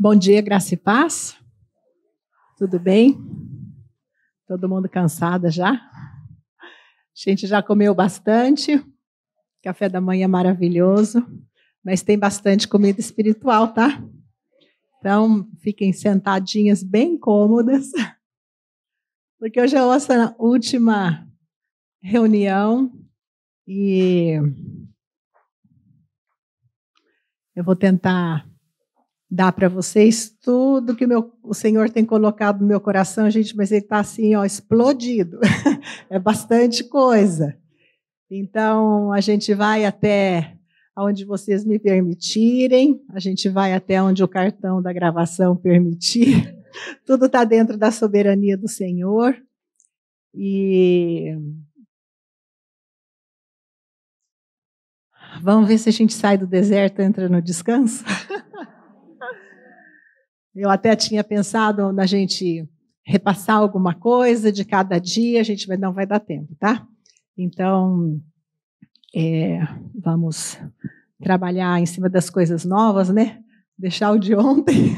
Bom dia, graça e paz. Tudo bem? Todo mundo cansada já? A gente já comeu bastante. Café da manhã maravilhoso. Mas tem bastante comida espiritual, tá? Então, fiquem sentadinhas bem cômodas. Porque hoje é a nossa última reunião. E eu vou tentar dar para vocês tudo que o Senhor tem colocado no meu coração, gente, mas ele está assim, ó, explodido. É bastante coisa. Então, a gente vai até onde vocês me permitirem, a gente vai até onde o cartão da gravação permitir. Tudo está dentro da soberania do Senhor. E vamos ver se a gente sai do deserto e entra no descanso? Eu até tinha pensado na gente repassar alguma coisa de cada dia, a gente não vai dar tempo, tá? Então, vamos trabalhar em cima das coisas novas, né? Deixar o de ontem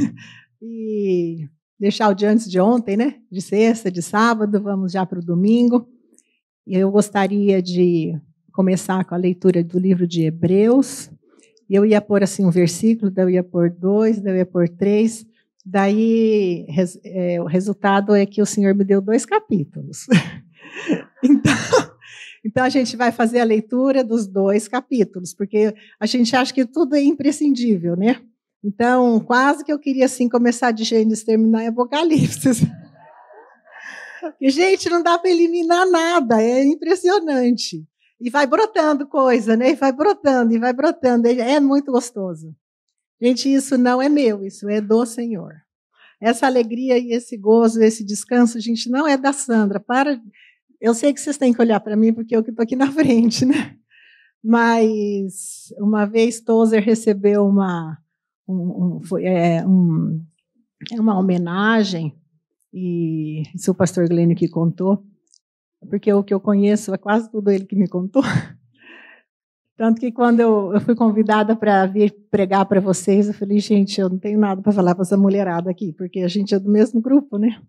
e deixar o de antes de ontem, né? De sexta, de sábado, vamos já para o domingo. E eu gostaria de começar com a leitura do livro de Hebreus. Eu ia pôr assim um versículo, daí eu ia pôr 2, daí eu ia pôr 3. Daí, o resultado é que o Senhor me deu 2 capítulos. Então, a gente vai fazer a leitura dos 2 capítulos, porque a gente acha que tudo é imprescindível, né? Então, quase que eu queria, assim, começar de Gênesis e terminar em Apocalipse. E, gente, não dá para eliminar nada, é impressionante. E vai brotando coisa, né? E vai brotando, e vai brotando. É muito gostoso. Gente, isso não é meu, isso é do Senhor. Essa alegria e esse gozo, esse descanso, gente, não é da Sandra. Eu sei que vocês têm que olhar para mim, porque eu que estou aqui na frente, né? Mas, uma vez, Tozer recebeu uma homenagem, e isso o pastor Glênio que contou, porque o que eu conheço é quase tudo ele que me contou. Tanto que quando eu fui convidada para vir pregar para vocês, eu falei, gente, eu não tenho nada para falar para essa mulherada aqui, porque a gente é do mesmo grupo, né?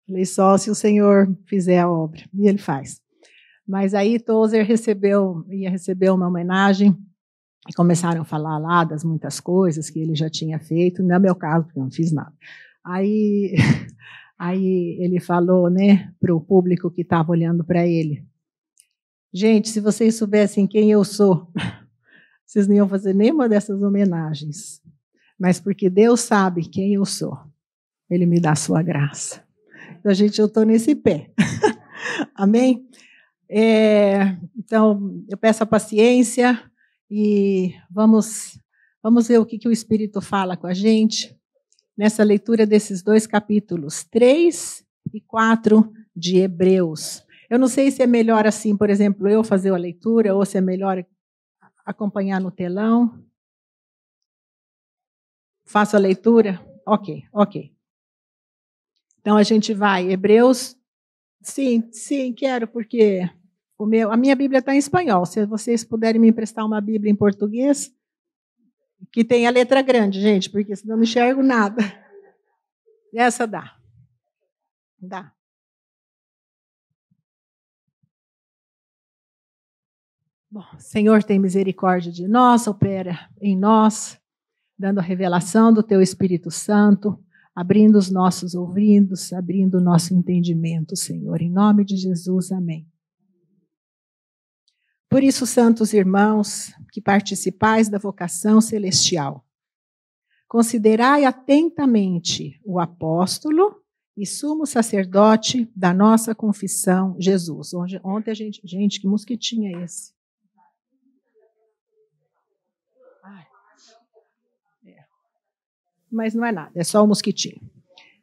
Falei, só se o Senhor fizer a obra, e Ele faz. Mas aí Tozer ia receber uma homenagem, e começaram a falar lá das muitas coisas que ele já tinha feito, não é meu caso, porque eu não fiz nada. Aí ele falou, né, para o público que estava olhando para ele, gente, se vocês soubessem quem eu sou, vocês não iam fazer nenhuma dessas homenagens. Mas porque Deus sabe quem eu sou, Ele me dá a sua graça. Então, gente, eu estou nesse pé. Amém? Então, eu peço a paciência e vamos ver o que o Espírito fala com a gente nessa leitura desses 2 capítulos, 3 e 4 de Hebreus. Eu não sei se é melhor assim, por exemplo, eu fazer a leitura, ou se é melhor acompanhar no telão. Faço a leitura? Ok. Então, a gente vai. Hebreus, sim, quero, porque a minha Bíblia está em espanhol. Se vocês puderem me emprestar uma Bíblia em português, que tem a letra grande, gente, porque senão eu não enxergo nada. Essa dá. Dá. Bom, Senhor, tem misericórdia de nós, opera em nós, dando a revelação do Teu Espírito Santo, abrindo os nossos ouvidos, abrindo o nosso entendimento, Senhor. Em nome de Jesus, amém. Por isso, santos irmãos, que participais da vocação celestial, considerai atentamente o apóstolo e sumo sacerdote da nossa confissão, Jesus. Ontem a gente, que mosquitinho é esse? Mas não é nada, é só o mosquitinho.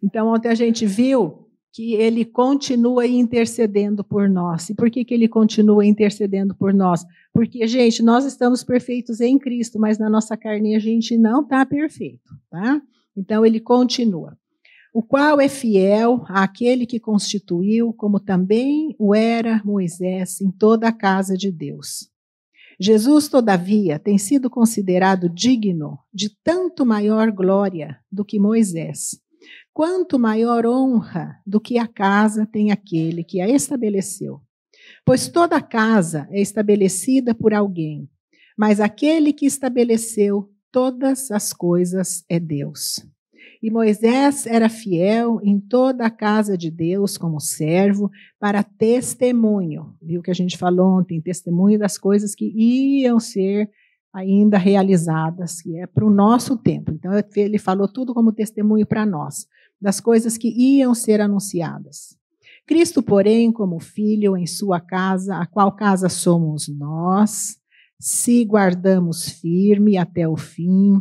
Então, ontem a gente viu que ele continua intercedendo por nós. E por que ele continua intercedendo por nós? Porque, gente, nós estamos perfeitos em Cristo, mas na nossa carne a gente não está perfeito, tá? Então, ele continua. O qual é fiel àquele que constituiu, como também o era Moisés em toda a casa de Deus. Jesus, todavia, tem sido considerado digno de tanto maior glória do que Moisés, quanto maior honra do que a casa tem aquele que a estabeleceu. Pois toda casa é estabelecida por alguém, mas aquele que estabeleceu todas as coisas é Deus. E Moisés era fiel em toda a casa de Deus como servo para testemunho. Viu que a gente falou ontem, testemunho das coisas que iam ser ainda realizadas, que é para o nosso tempo. Então ele falou tudo como testemunho para nós, das coisas que iam ser anunciadas. Cristo, porém, como filho em sua casa, a qual casa somos nós, se guardamos firme até o fim,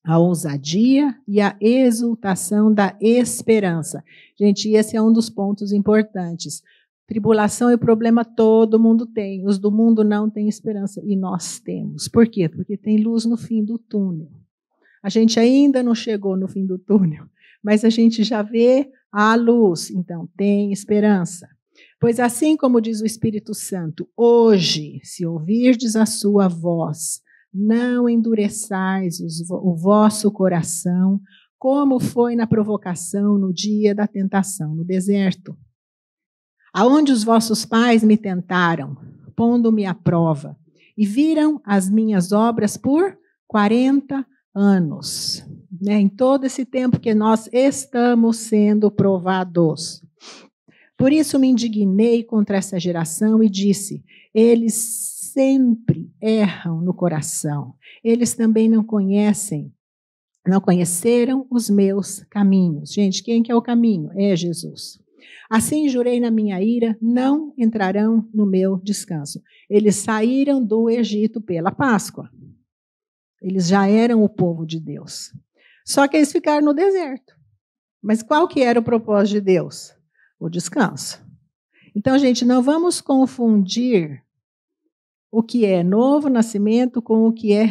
a ousadia e a exultação da esperança. Gente, esse é um dos pontos importantes. Tribulação e problema todo mundo tem. Os do mundo não têm esperança e nós temos. Por quê? Porque tem luz no fim do túnel. A gente ainda não chegou no fim do túnel, mas a gente já vê a luz. Então, tem esperança. Pois assim como diz o Espírito Santo, hoje, se ouvirdes a sua voz, não endureçais o vosso coração, como foi na provocação no dia da tentação, no deserto. Aonde os vossos pais me tentaram, pondo-me à prova, e viram as minhas obras por 40 anos. Em todo esse tempo que nós estamos sendo provados. Por isso me indignei contra essa geração e disse, eles sempre erram no coração. Eles também não conheceram os meus caminhos. Gente, quem que é o caminho? É Jesus. Assim jurei na minha ira, não entrarão no meu descanso. Eles saíram do Egito pela Páscoa. Eles já eram o povo de Deus. Só que eles ficaram no deserto. Mas qual que era o propósito de Deus? O descanso. Então, gente, não vamos confundir o que é novo nascimento com o que é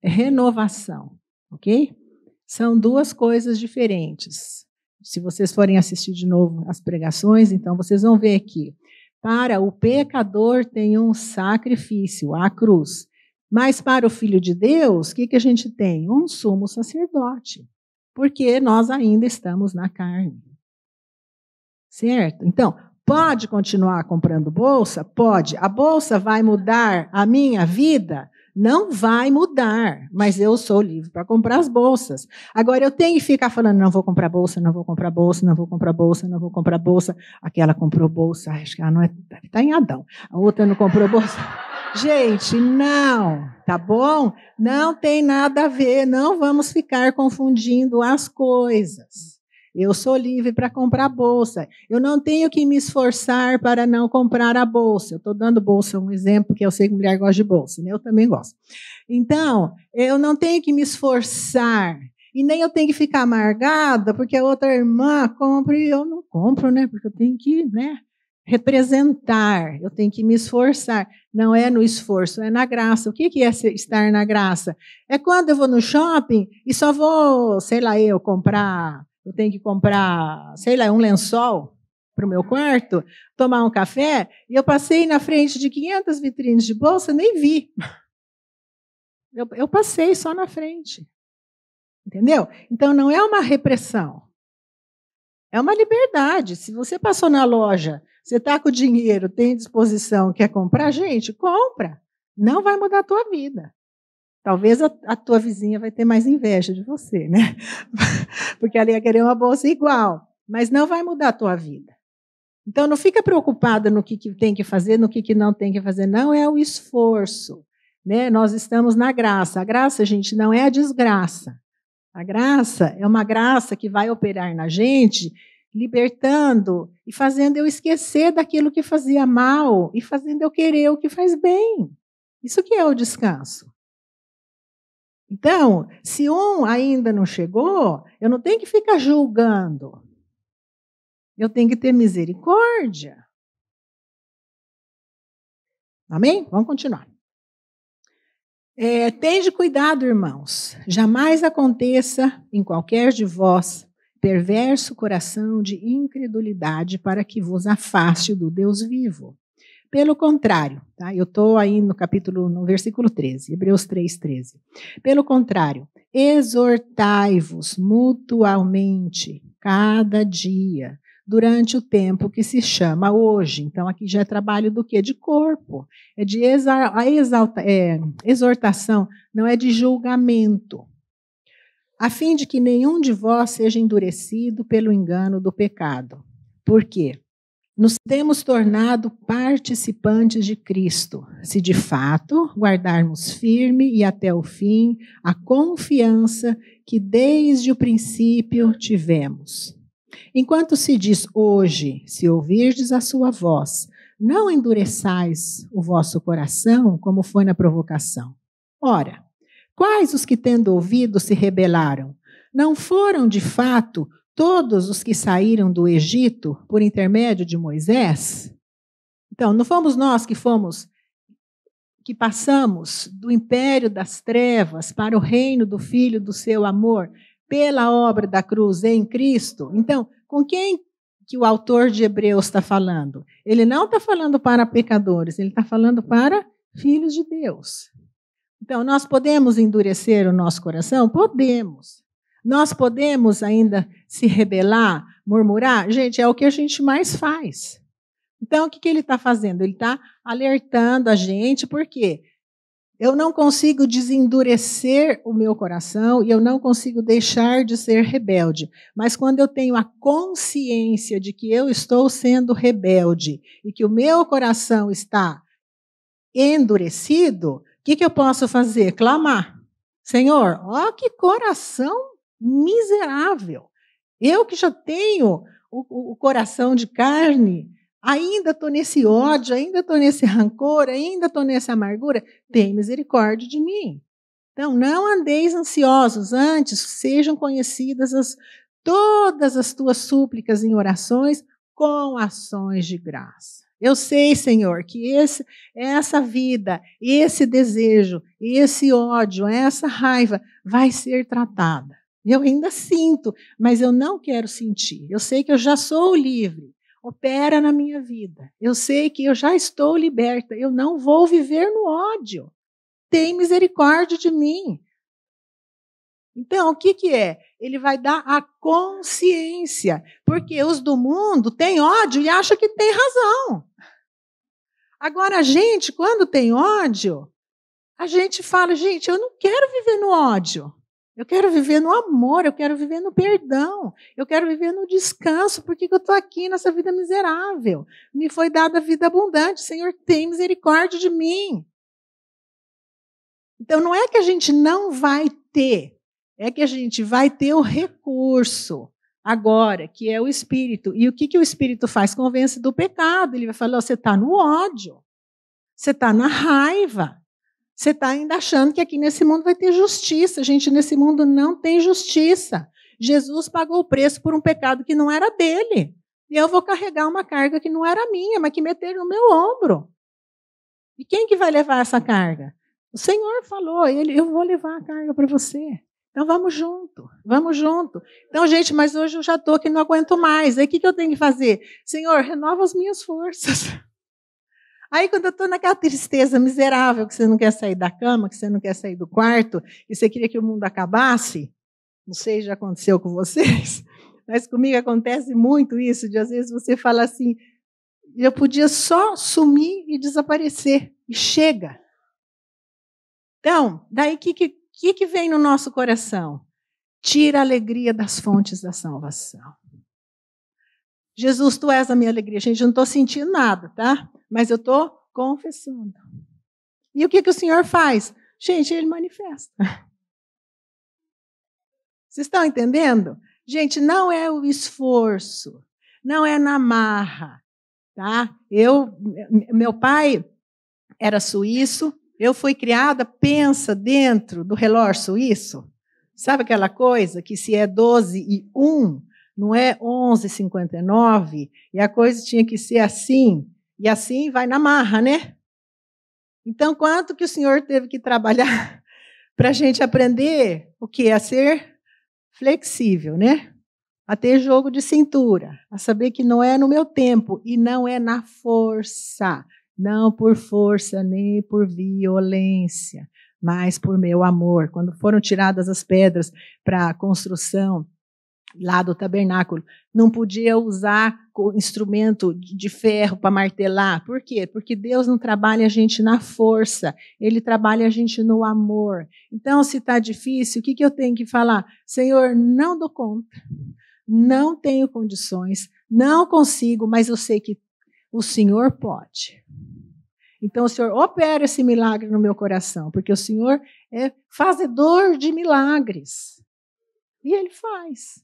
renovação, ok? São duas coisas diferentes. Se vocês forem assistir de novo as pregações, então vocês vão ver aqui. Para o pecador tem um sacrifício, a cruz. Mas para o Filho de Deus, o que a gente tem? Um sumo sacerdote. Porque nós ainda estamos na carne. Certo? Então, pode continuar comprando bolsa? Pode. A bolsa vai mudar a minha vida? Não vai mudar, mas eu sou livre para comprar as bolsas. Agora, eu tenho que ficar falando, não vou comprar bolsa, não vou comprar bolsa, não vou comprar bolsa, não vou comprar bolsa. Aquela comprou bolsa, acho que ela não está em Adão. A outra não comprou bolsa. Gente, não, tá bom? Não tem nada a ver, não vamos ficar confundindo as coisas. Eu sou livre para comprar bolsa. Eu não tenho que me esforçar para não comprar a bolsa. Eu estou dando bolsa um exemplo, porque eu sei que mulher gosta de bolsa, né? Eu também gosto. Então, eu não tenho que me esforçar. E nem eu tenho que ficar amargada, porque a outra irmã compra e eu não compro, né? Porque eu tenho que, representar. Eu tenho que me esforçar. Não é no esforço, é na graça. O que é estar na graça? É quando eu vou no shopping e só vou, comprar... Eu tenho que comprar, um lençol para o meu quarto, tomar um café, e eu passei na frente de 500 vitrines de bolsa, nem vi. Eu passei só na frente. Entendeu? Então, não é uma repressão. É uma liberdade. Se você passou na loja, você está com o dinheiro, tem disposição, quer comprar, gente, compra. Não vai mudar a tua vida. Talvez a tua vizinha vai ter mais inveja de você, né? Porque ela ia querer uma bolsa igual, mas não vai mudar a tua vida. Então, não fica preocupada no que tem que fazer, no que não tem que fazer. Não é o esforço, né? Nós estamos na graça. A graça, gente, não é a desgraça. A graça é uma graça que vai operar na gente, libertando e fazendo eu esquecer daquilo que fazia mal e fazendo eu querer o que faz bem. Isso que é o descanso. Então, se um ainda não chegou, eu não tenho que ficar julgando. Eu tenho que ter misericórdia. Amém? Vamos continuar. Tende cuidado, irmãos. Jamais aconteça em qualquer de vós perverso coração de incredulidade para que vos afaste do Deus vivo. Pelo contrário, tá? Eu estou aí no versículo 13, Hebreus 3:13. Pelo contrário, exortai-vos mutuamente cada dia, durante o tempo que se chama hoje. Então, aqui já é trabalho do quê? De corpo. É de exortação, não é de julgamento. A fim de que nenhum de vós seja endurecido pelo engano do pecado. Por quê? Nos temos tornado participantes de Cristo, se de fato guardarmos firme e até o fim a confiança que desde o princípio tivemos. Enquanto se diz hoje, se ouvirdes a sua voz, não endureçais o vosso coração, como foi na provocação. Ora, quais os que tendo ouvido se rebelaram? Não foram, de fato, todos os que saíram do Egito por intermédio de Moisés? Então, não fomos nós que passamos do império das trevas para o reino do Filho do seu amor, pela obra da cruz em Cristo? Então, com quem que o autor de Hebreus está falando? Ele não está falando para pecadores, ele está falando para filhos de Deus. Então, nós podemos endurecer o nosso coração? Podemos. Nós podemos ainda se rebelar, murmurar? Gente, é o que a gente mais faz. Então, o que ele está fazendo? Ele está alertando a gente, porque eu não consigo desendurecer o meu coração e eu não consigo deixar de ser rebelde. Mas quando eu tenho a consciência de que eu estou sendo rebelde e que o meu coração está endurecido, o que eu posso fazer? Clamar. Senhor, ó que coração miserável. Eu que já tenho o coração de carne, ainda estou nesse ódio, ainda estou nesse rancor, ainda estou nessa amargura. Tem misericórdia de mim. Então, não andeis ansiosos, antes sejam conhecidas todas as tuas súplicas em orações com ações de graça. Eu sei, Senhor, que essa vida, esse desejo, esse ódio, essa raiva vai ser tratada. Eu ainda sinto, mas eu não quero sentir. Eu sei que eu já sou livre. Opera na minha vida. Eu sei que eu já estou liberta. Eu não vou viver no ódio. Tem misericórdia de mim. Então, o que é? Ele vai dar a consciência. Porque os do mundo têm ódio e acham que tem razão. Agora, a gente, quando tem ódio, a gente fala, gente, eu não quero viver no ódio. Eu quero viver no amor, eu quero viver no perdão, eu quero viver no descanso, porque eu estou aqui nessa vida miserável. Me foi dada a vida abundante, Senhor, tem misericórdia de mim. Então, não é que a gente não vai ter, é que a gente vai ter o recurso agora, que é o Espírito. E o que o Espírito faz? Convence do pecado. Ele vai falar, você está no ódio, você está na raiva. Você está ainda achando que aqui nesse mundo vai ter justiça. Gente, nesse mundo não tem justiça. Jesus pagou o preço por um pecado que não era dele. E eu vou carregar uma carga que não era minha, mas que meteram no meu ombro. E quem que vai levar essa carga? O Senhor falou, eu vou levar a carga para você. Então vamos junto, vamos junto. Então, gente, mas hoje eu já estou que não aguento mais. Aí o que eu tenho que fazer? Senhor, renova as minhas forças. Aí, quando eu estou naquela tristeza miserável, que você não quer sair da cama, que você não quer sair do quarto, e você queria que o mundo acabasse, não sei se já aconteceu com vocês, mas comigo acontece muito isso, de às vezes você fala assim, eu podia só sumir e desaparecer, e chega. Então, daí o que vem no nosso coração? Tira a alegria das fontes da salvação. Jesus, tu és a minha alegria. Gente, eu não estou sentindo nada, tá? Mas eu estou confessando. E o que o Senhor faz? Gente, Ele manifesta. Vocês estão entendendo? Gente, não é o esforço, não é na marra, tá? Meu pai era suíço, eu fui criada, pensa, dentro do relógio suíço. Sabe aquela coisa que se é 12:01, não é 11:59, e a coisa tinha que ser assim, e assim vai na marra, né? Então, quanto que o Senhor teve que trabalhar para a gente aprender o que? A ser flexível, né? A ter jogo de cintura, a saber que não é no meu tempo e não é na força. não por força nem por violência, mas por meu amor. Quando foram tiradas as pedras para a construção lá do tabernáculo, não podia usar instrumento de ferro para martelar. Por quê? Porque Deus não trabalha a gente na força, Ele trabalha a gente no amor. Então, se está difícil, o que eu tenho que falar? Senhor, não dou conta, não tenho condições, não consigo, mas eu sei que o Senhor pode. Então, o Senhor opera esse milagre no meu coração, porque o Senhor é fazedor de milagres. E Ele faz.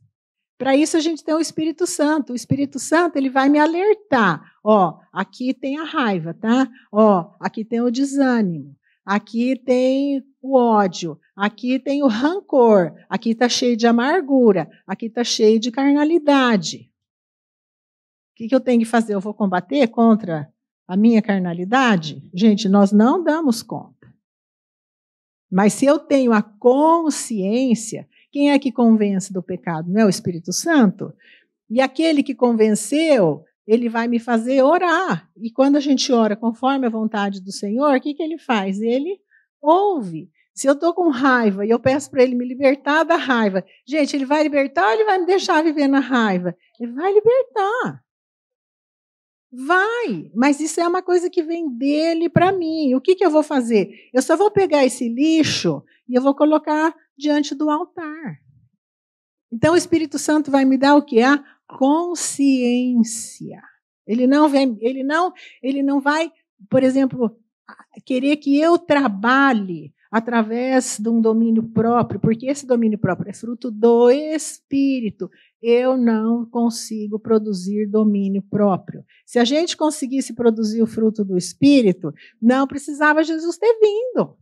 Para isso a gente tem o Espírito Santo. O Espírito Santo, ele vai me alertar. Ó, aqui tem a raiva, tá? Ó, aqui tem o desânimo. Aqui tem o ódio. Aqui tem o rancor. Aqui está cheio de amargura. Aqui está cheio de carnalidade. O que eu tenho que fazer? Eu vou combater contra a minha carnalidade? Gente, nós não damos conta. Mas se eu tenho a consciência... Quem é que convence do pecado? Não é o Espírito Santo? E aquele que convenceu, ele vai me fazer orar. E quando a gente ora conforme a vontade do Senhor, o que ele faz? Ele ouve. Se eu estou com raiva e eu peço para ele me libertar da raiva, gente, ele vai libertar ou ele vai me deixar viver na raiva? Ele vai libertar. Vai, mas isso é uma coisa que vem dele para mim. O que eu vou fazer? Eu só vou pegar esse lixo e eu vou colocar diante do altar. Então o Espírito Santo vai me dar o que? A consciência. Ele não vai, por exemplo, querer que eu trabalhe através de um domínio próprio, porque esse domínio próprio é fruto do Espírito. Eu não consigo produzir domínio próprio. Se a gente conseguisse produzir o fruto do Espírito, não precisava Jesus ter vindo.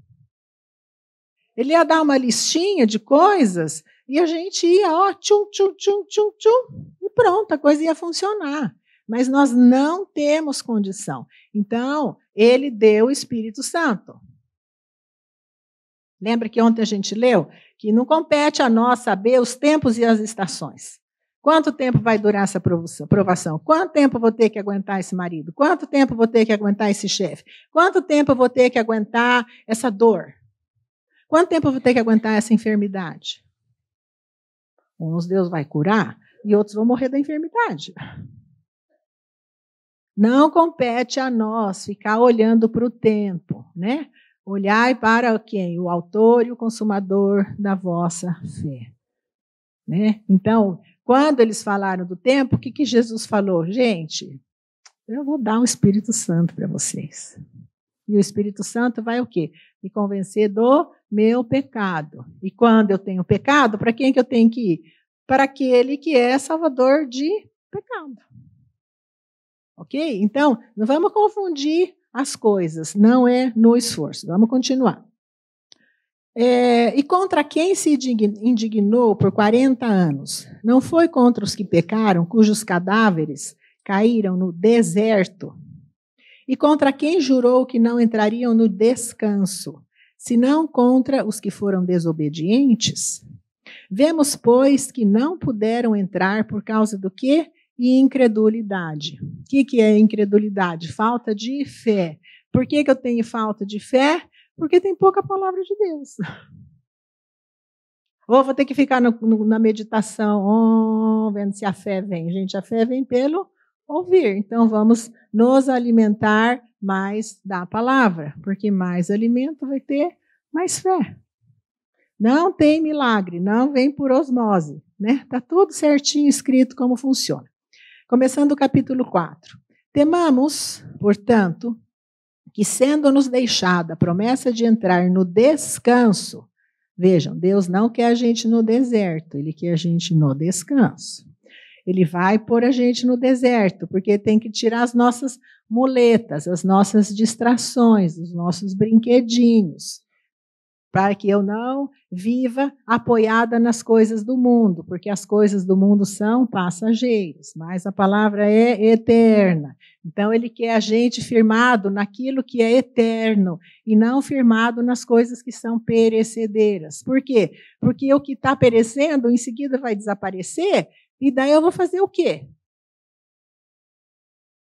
Ele ia dar uma listinha de coisas e a gente ia, ó, tchum, tchum, tchum, tchum, tchum, e pronto, a coisa ia funcionar. Mas nós não temos condição. Então, ele deu o Espírito Santo. Lembra que ontem a gente leu que não compete a nós saber os tempos e as estações. Quanto tempo vai durar essa provação? Quanto tempo eu vou ter que aguentar esse marido? Quanto tempo eu vou ter que aguentar esse chefe? Quanto tempo eu vou ter que aguentar essa dor? Quanto tempo eu vou ter que aguentar essa enfermidade? Uns Deus vai curar e outros vão morrer da enfermidade. Não compete a nós ficar olhando para o tempo, né? Olhai para quem? O autor e o consumador da vossa fé. Né? Então, quando eles falaram do tempo, o que Jesus falou? Gente, eu vou dar o Espírito Santo para vocês. E o Espírito Santo vai o quê? Me convencer do meu pecado. E quando eu tenho pecado, para quem que eu tenho que ir? Para aquele que é salvador de pecado. Ok? Então, não vamos confundir as coisas, não é no esforço. Vamos continuar. E contra quem se indignou por 40 anos? Não foi contra os que pecaram, cujos cadáveres caíram no deserto? E contra quem jurou que não entrariam no descanso, senão contra os que foram desobedientes? Vemos, pois, que não puderam entrar por causa do quê? Incredulidade. O que é incredulidade? Falta de fé. Por que eu tenho falta de fé? Porque tem pouca palavra de Deus. Ou vou ter que ficar na meditação, vendo se a fé vem. Gente, a fé vem pelo ouvir. Então, vamos nos alimentar mais da palavra, porque mais alimento vai ter mais fé. Não tem milagre, não vem por osmose. Né? Está tudo certinho escrito como funciona. Começando o capítulo 4. Temamos, portanto, que sendo-nos deixada a promessa de entrar no descanso, vejam, Deus não quer a gente no deserto, Ele quer a gente no descanso. Ele vai pôr a gente no deserto, porque tem que tirar as nossas muletas, as nossas distrações, os nossos brinquedinhos, para que eu não viva apoiada nas coisas do mundo, porque as coisas do mundo são passageiras, mas a palavra é eterna. Então, ele quer a gente firmado naquilo que é eterno, e não firmado nas coisas que são perecedeiras. Por quê? Porque o que está perecendo, em seguida vai desaparecer, e daí eu vou fazer o quê?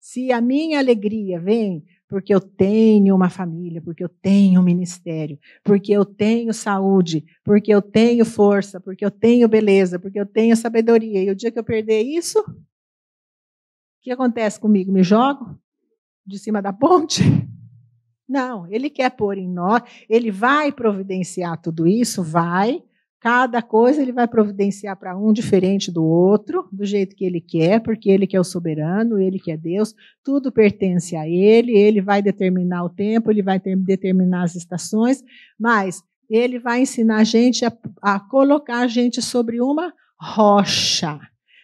Se a minha alegria vem porque eu tenho uma família, porque eu tenho um ministério, porque eu tenho saúde, porque eu tenho força, porque eu tenho beleza, porque eu tenho sabedoria. E o dia que eu perder isso, o que acontece comigo? Me jogo de cima da ponte? Não, ele quer pôr em nós, ele vai providenciar tudo isso, vai. Cada coisa ele vai providenciar para um diferente do outro, do jeito que ele quer, porque ele que é o soberano, ele que é Deus, tudo pertence a ele vai determinar o tempo, ele vai determinar as estações, mas ele vai ensinar a gente a colocar a gente sobre uma rocha,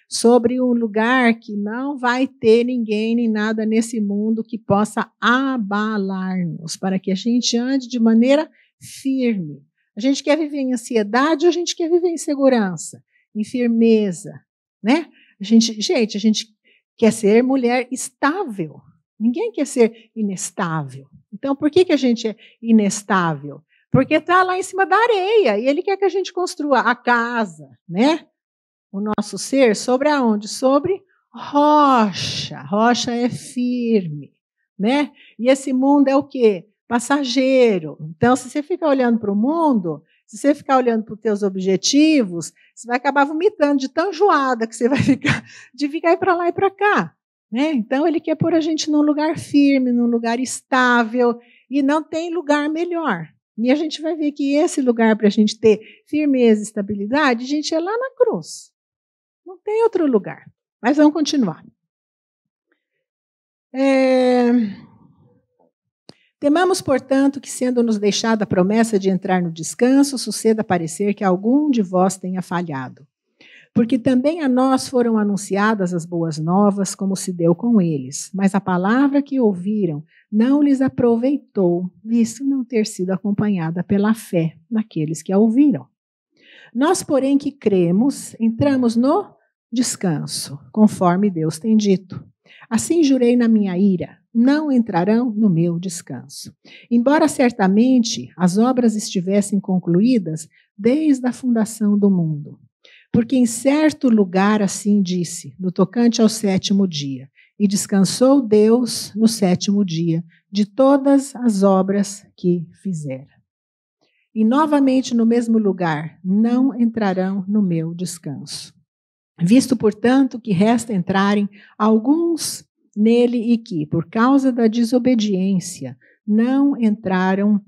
sobre um lugar que não vai ter ninguém nem nada nesse mundo que possa abalar-nos, para que a gente ande de maneira firme. A gente quer viver em ansiedade ou a gente quer viver em segurança, em firmeza, né? A gente quer ser mulher estável. Ninguém quer ser inestável. Então, por que a gente é inestável? Porque está lá em cima da areia e ele quer que a gente construa a casa, né? O nosso ser sobre aonde? Sobre rocha. Rocha é firme, né? E esse mundo é o quê? Passageiro. Então, se você ficar olhando para o mundo, se você ficar olhando para os teus objetivos, você vai acabar vomitando de tão enjoada que você vai ficar, de ficar para lá e para cá, né? Então, ele quer pôr a gente num lugar firme, num lugar estável, e não tem lugar melhor. E a gente vai ver que esse lugar para a gente ter firmeza e estabilidade, gente, é lá na cruz. Não tem outro lugar. Mas vamos continuar. Temamos, portanto, que, sendo-nos deixada a promessa de entrar no descanso, suceda parecer que algum de vós tenha falhado. Porque também a nós foram anunciadas as boas novas, como se deu com eles. Mas a palavra que ouviram não lhes aproveitou, visto não ter sido acompanhada pela fé naqueles que a ouviram. Nós, porém, que cremos, entramos no descanso, conforme Deus tem dito. Assim jurei na minha ira, não entrarão no meu descanso. Embora certamente as obras estivessem concluídas desde a fundação do mundo. Porque em certo lugar assim disse, no tocante ao sétimo dia, e descansou Deus no sétimo dia de todas as obras que fizera. E novamente no mesmo lugar, não entrarão no meu descanso. Visto, portanto, que resta entrarem alguns nele e que, por causa da desobediência, não entraram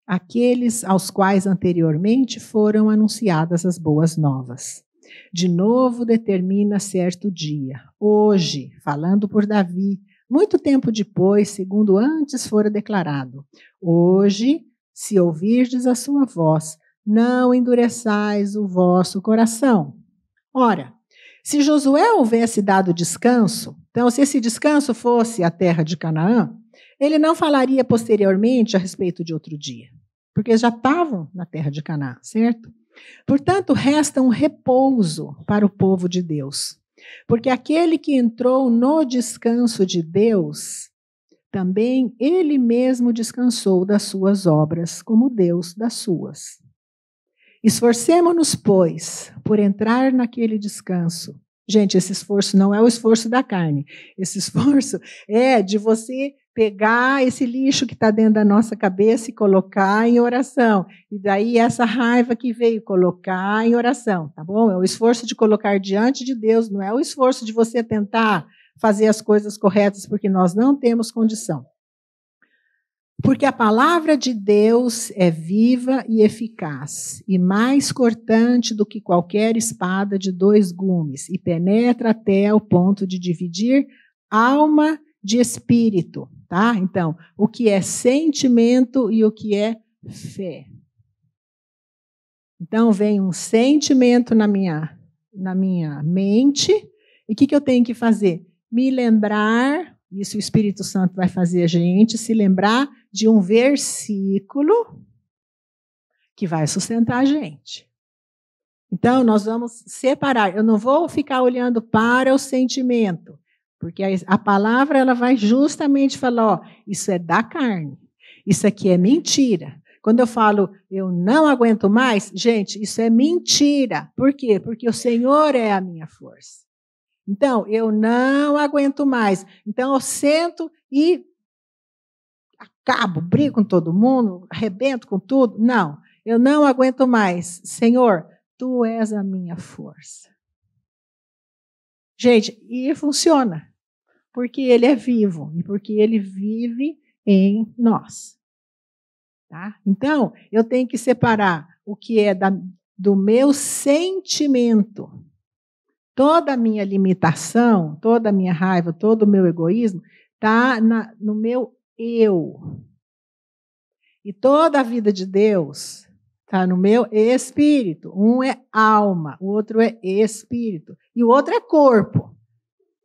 aqueles aos quais anteriormente foram anunciadas as boas novas. De novo determina certo dia, hoje, falando por Davi, muito tempo depois, segundo antes fora declarado, hoje, se ouvirdes a sua voz, não endureçais o vosso coração. Ora, se Josué houvesse dado descanso, então se esse descanso fosse a terra de Canaã, ele não falaria posteriormente a respeito de outro dia, porque já estavam na terra de Canaã, certo? Portanto, resta um repouso para o povo de Deus, porque aquele que entrou no descanso de Deus, também ele mesmo descansou das suas obras, como Deus das suas. Esforcemo-nos, pois, por entrar naquele descanso. Gente, esse esforço não é o esforço da carne. Esse esforço é de você pegar esse lixo que está dentro da nossa cabeça e colocar em oração. E daí essa raiva que veio, colocar em oração, tá bom? É o esforço de colocar diante de Deus, não é o esforço de você tentar fazer as coisas corretas, porque nós não temos condição. Porque a palavra de Deus é viva e eficaz, e mais cortante do que qualquer espada de 2 gumes, e penetra até o ponto de dividir alma de espírito, tá? Então, o que é sentimento e o que é fé. Então, vem um sentimento na minha mente, e o que eu tenho que fazer? Me lembrar. Isso o Espírito Santo vai fazer a gente se lembrar de um versículo que vai sustentar a gente. Então, nós vamos separar. Eu não vou ficar olhando para o sentimento, porque a palavra ela vai justamente falar, ó, isso é da carne, isso aqui é mentira. Quando eu falo, eu não aguento mais, gente, isso é mentira. Por quê? Porque o Senhor é a minha força. Então, eu não aguento mais. Então, eu sento e acabo, brigo com todo mundo, arrebento com tudo. Não, eu não aguento mais. Senhor, tu és a minha força. Gente, e funciona, porque ele é vivo e porque ele vive em nós. Tá? Então, eu tenho que separar o que é do meu sentimento. Toda a minha limitação, toda a minha raiva, todo o meu egoísmo está no meu eu. E toda a vida de Deus está no meu espírito. Um é alma, o outro é espírito. E o outro é corpo.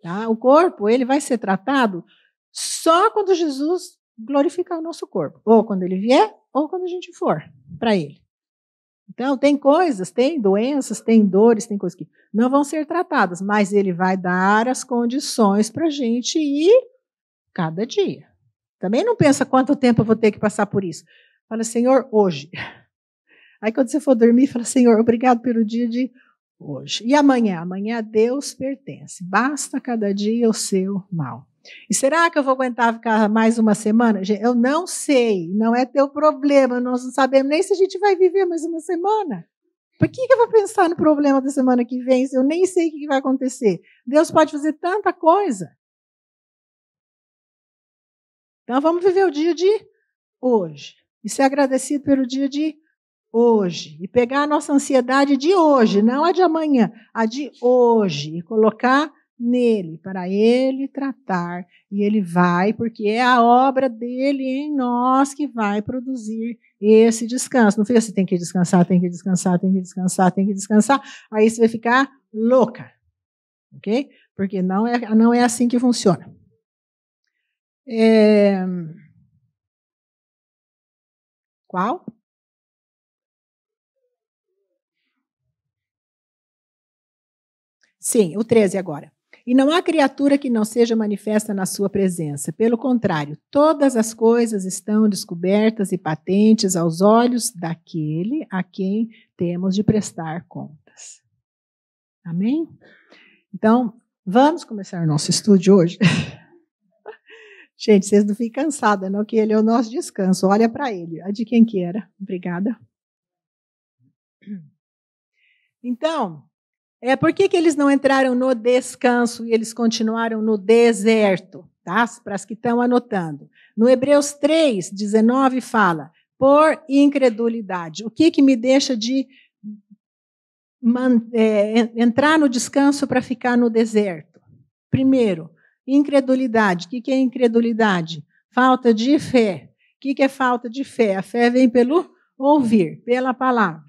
Tá? O corpo ele vai ser tratado só quando Jesus glorificar o nosso corpo. Ou quando ele vier, ou quando a gente for para ele. Então, tem coisas, tem doenças, tem dores, tem coisas que não vão ser tratadas, mas ele vai dar as condições para a gente ir cada dia. Também não pensa quanto tempo eu vou ter que passar por isso. Fala, Senhor, hoje. Aí quando você for dormir, fala, Senhor, obrigado pelo dia de hoje. E amanhã? Amanhã a Deus pertence. Basta cada dia o seu mal. E será que eu vou aguentar ficar mais uma semana? Eu não sei, não é teu problema, nós não sabemos nem se a gente vai viver mais uma semana. Por que eu vou pensar no problema da semana que vem se eu nem sei o que vai acontecer? Deus pode fazer tanta coisa. Então vamos viver o dia de hoje. E ser agradecido pelo dia de hoje. E pegar a nossa ansiedade de hoje, não a de amanhã, a de hoje. E colocar nele, para ele tratar. E ele vai, porque é a obra dele em nós que vai produzir esse descanso. Não fica assim, tem que descansar, tem que descansar, tem que descansar, tem que descansar. Aí você vai ficar louca. Ok? Porque não é assim que funciona. Qual? Sim, o 13 agora. E não há criatura que não seja manifesta na sua presença. Pelo contrário, todas as coisas estão descobertas e patentes aos olhos daquele a quem temos de prestar contas. Amém? Então, vamos começar o nosso estudo de hoje. Gente, vocês não ficam cansadas, não, que ele é o nosso descanso. Olha para ele. A de quem que era? Obrigada. Então, por que eles não entraram no descanso e eles continuaram no deserto? Tá? Para as que estão anotando. No Hebreus 3, 19 fala, por incredulidade. O que me deixa de entrar no descanso para ficar no deserto? Primeiro, incredulidade. O que é incredulidade? Falta de fé. O que é falta de fé? A fé vem pelo ouvir, pela palavra.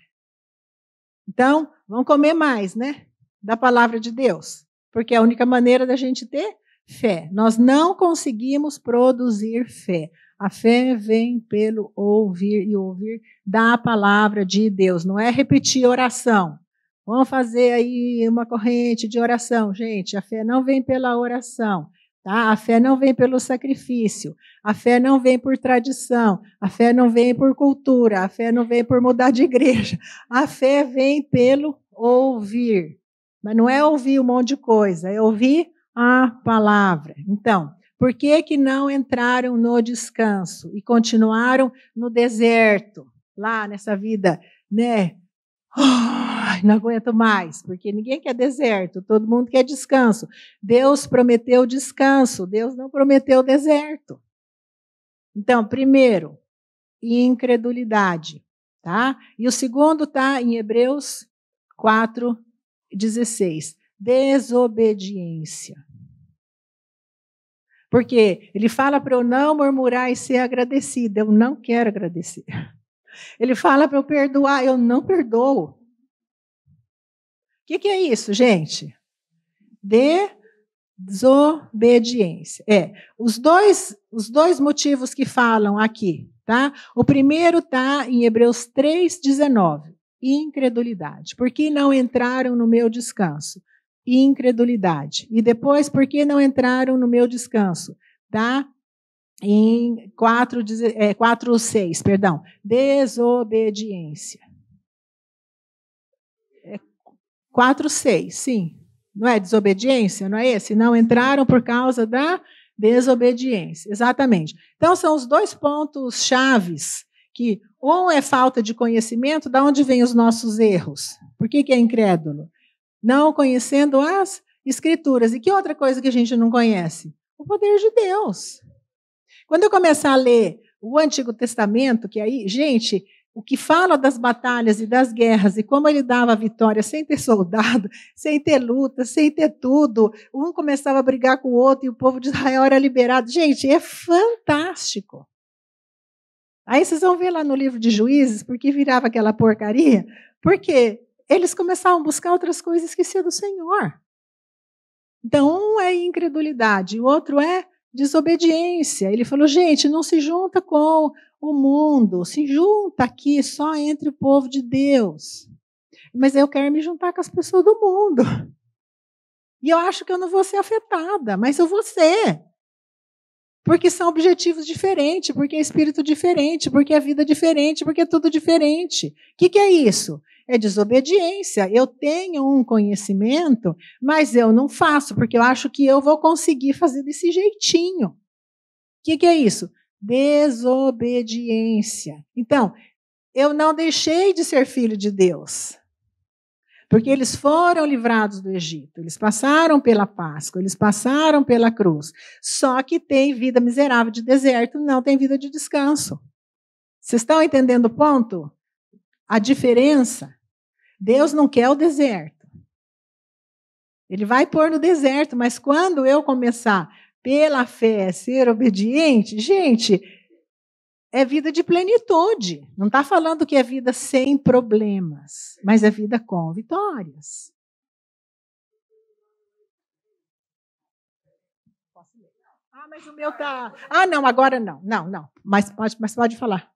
Então, vamos comer mais, né? Da palavra de Deus. Porque é a única maneira da gente ter fé. Nós não conseguimos produzir fé. A fé vem pelo ouvir e ouvir da palavra de Deus. Não é repetir oração. Vamos fazer aí uma corrente de oração. Gente, a fé não vem pela oração. Tá? A fé não vem pelo sacrifício. A fé não vem por tradição. A fé não vem por cultura. A fé não vem por mudar de igreja. A fé vem pelo ouvir. Mas não é ouvir um monte de coisa, é ouvir a palavra. Então, por que não entraram no descanso e continuaram no deserto, lá nessa vida, né? Não aguento mais, porque ninguém quer deserto, todo mundo quer descanso. Deus prometeu descanso, Deus não prometeu deserto. Então, primeiro, incredulidade, tá? E o segundo está em Hebreus 4:16, desobediência. Porque ele fala para eu não murmurar e ser agradecida, eu não quero agradecer. Ele fala para eu perdoar, eu não perdoo. O que é isso, gente? Desobediência. Os dois motivos que falam aqui, tá? O primeiro está em Hebreus 3:19, incredulidade. Por que não entraram no meu descanso? Incredulidade. E depois, por que não entraram no meu descanso? Tá? Em 4:6, perdão. Desobediência. 4:6, sim. Não é desobediência? Não é esse? Não entraram por causa da Desobediência, exatamente. Então, são os dois pontos chaves, que um é falta de conhecimento, de onde vêm os nossos erros? Por que é incrédulo? Não conhecendo as Escrituras. E que outra coisa que a gente não conhece? O poder de Deus. Quando eu começar a ler o Antigo Testamento, que aí, gente, o que fala das batalhas e das guerras e como ele dava a vitória sem ter soldado, sem ter luta, sem ter tudo, um começava a brigar com o outro e o povo de Israel era liberado. Gente, é fantástico. Aí vocês vão ver lá no livro de Juízes, por que virava aquela porcaria? Porque eles começavam a buscar outras coisas esquecidas do Senhor. Então, um é incredulidade, o outro é desobediência. Ele falou, gente, não se junta com o mundo, se junta aqui só entre o povo de Deus. Mas eu quero me juntar com as pessoas do mundo. E eu acho que eu não vou ser afetada, mas eu vou ser. Porque são objetivos diferentes, porque é espírito diferente, porque é vida diferente, porque é tudo diferente. O que é isso? É desobediência. Eu tenho um conhecimento, mas eu não faço, porque eu acho que eu vou conseguir fazer desse jeitinho. O que é isso? Desobediência. Então, eu não deixei de ser filho de Deus. Porque eles foram livrados do Egito, eles passaram pela Páscoa, eles passaram pela cruz. Só que tem vida miserável de deserto, não tem vida de descanso. Vocês estão entendendo o ponto? A diferença? Deus não quer o deserto. Ele vai pôr no deserto, mas quando eu começar pela fé a ser obediente, gente, é vida de plenitude. Não está falando que é vida sem problemas, mas é vida com vitórias. Ah, mas o meu está... Ah, não, agora não. Não. Mas pode falar.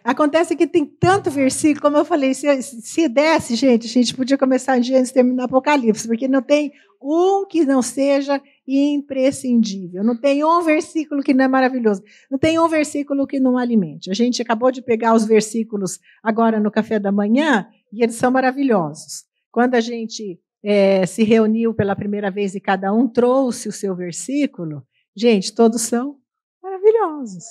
Acontece que tem tanto versículo, como eu falei, se desse, gente, a gente podia começar em Gênesis e terminar Apocalipse, porque não tem um que não seja imprescindível, não tem um versículo que não é maravilhoso, não tem um versículo que não alimente. A gente acabou de pegar os versículos agora no café da manhã, e eles são maravilhosos. Quando a gente se reuniu pela primeira vez e cada um trouxe o seu versículo, gente, todos são maravilhosos.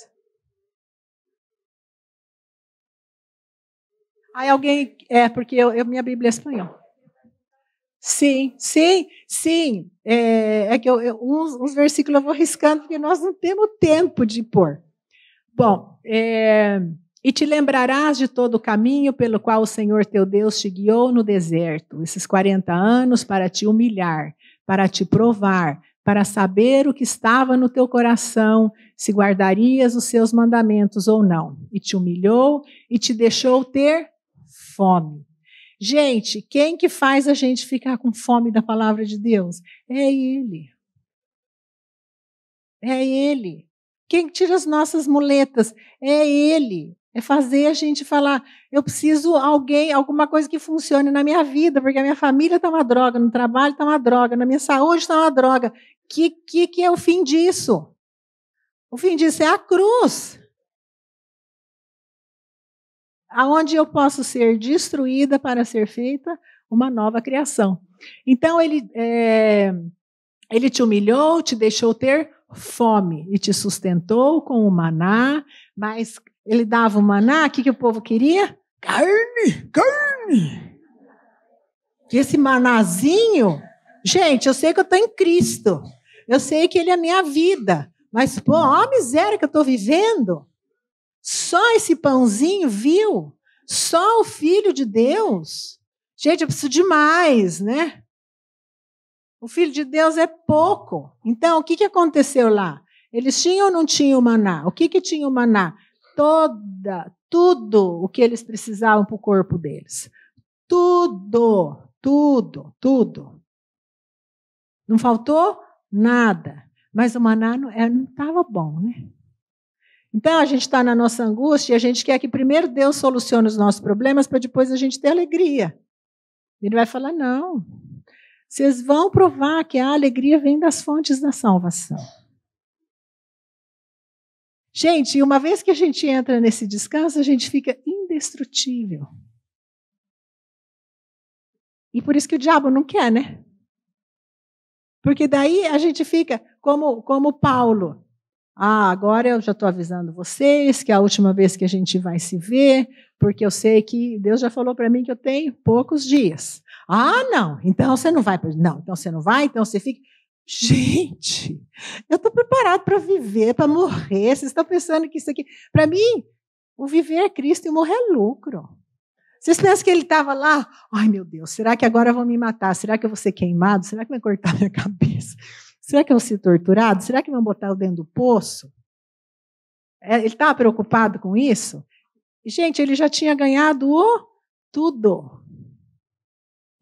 Aí alguém... porque minha Bíblia é espanhol. Sim. É que uns versículos eu vou riscando, porque nós não temos tempo de pôr. Bom, e te lembrarás de todo o caminho pelo qual o Senhor teu Deus te guiou no deserto, esses 40 anos para te humilhar, para te provar, para saber o que estava no teu coração, se guardarias os seus mandamentos ou não. E te humilhou e te deixou ter fome. Gente, quem que faz a gente ficar com fome da palavra de Deus? É Ele. É Ele. Quem tira as nossas muletas? É Ele. É fazer a gente falar, eu preciso alguma coisa que funcione na minha vida, porque a minha família está uma droga, no trabalho está uma droga, na minha saúde está uma droga. Que é o fim disso? O fim disso é a cruz. Aonde eu posso ser destruída para ser feita uma nova criação. Então, ele te humilhou, te deixou ter fome e te sustentou com o maná, mas ele dava o maná, o que o povo queria? Carne. E esse manazinho, gente, eu sei que eu estou em Cristo, eu sei que Ele é a minha vida, mas, pô, ó a miséria que eu estou vivendo. Só esse pãozinho, viu? Só o Filho de Deus. Gente, eu preciso de mais, né? O Filho de Deus é pouco. Então, o que aconteceu lá? Eles tinham ou não tinham o maná? O que tinha o maná? Tudo o que eles precisavam para o corpo deles. Tudo. Não faltou nada. Mas o maná não estava bom, né? Então, a gente está na nossa angústia e a gente quer que primeiro Deus solucione os nossos problemas para depois a gente ter alegria. Ele vai falar, não. Vocês vão provar que a alegria vem das fontes da salvação. Gente, uma vez que a gente entra nesse descanso, a gente fica indestrutível. E por isso que o diabo não quer, né? Porque daí a gente fica como Paulo. Agora eu já estou avisando vocês que é a última vez que a gente vai se ver, porque eu sei que Deus já falou para mim que eu tenho poucos dias. Não, então você não vai. Não, então você não vai, então você fica. Gente, eu estou preparado para viver, para morrer. Vocês estão pensando que isso aqui. Para mim, o viver é Cristo e morrer é lucro. Vocês pensam que ele estava lá? Ai, meu Deus, será que agora vão me matar? Será que eu vou ser queimado? Será que vai cortar minha cabeça? Será que eu vou ser torturado? Será que vão botar eu dentro do poço? Ele estava preocupado com isso? Gente, ele já tinha ganhado tudo.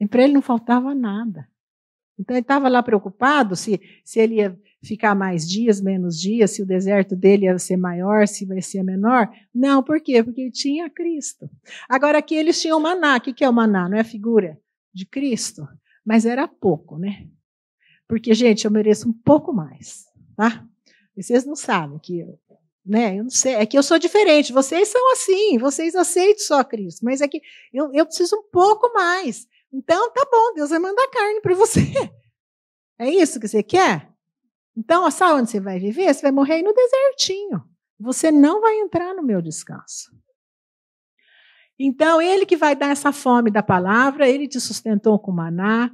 E para ele não faltava nada. Então ele estava lá preocupado se ele ia ficar mais dias, menos dias, se o deserto dele ia ser maior, se vai ser menor. Não, por quê? Porque ele tinha Cristo. Agora aqui eles tinham maná. O que é o maná? Não é a figura de Cristo? Mas era pouco, né? Porque, gente, eu mereço um pouco mais, tá? Vocês não sabem que eu não sei, é que eu sou diferente, vocês são assim, vocês aceitam só Cristo, mas é que eu preciso um pouco mais. Então, tá bom, Deus vai mandar carne para você. É isso que você quer? Então, sabe onde você vai viver? Você vai morrer aí no desertinho. Você não vai entrar no meu descanso. Então, ele que vai dar essa fome da palavra, ele te sustentou com maná,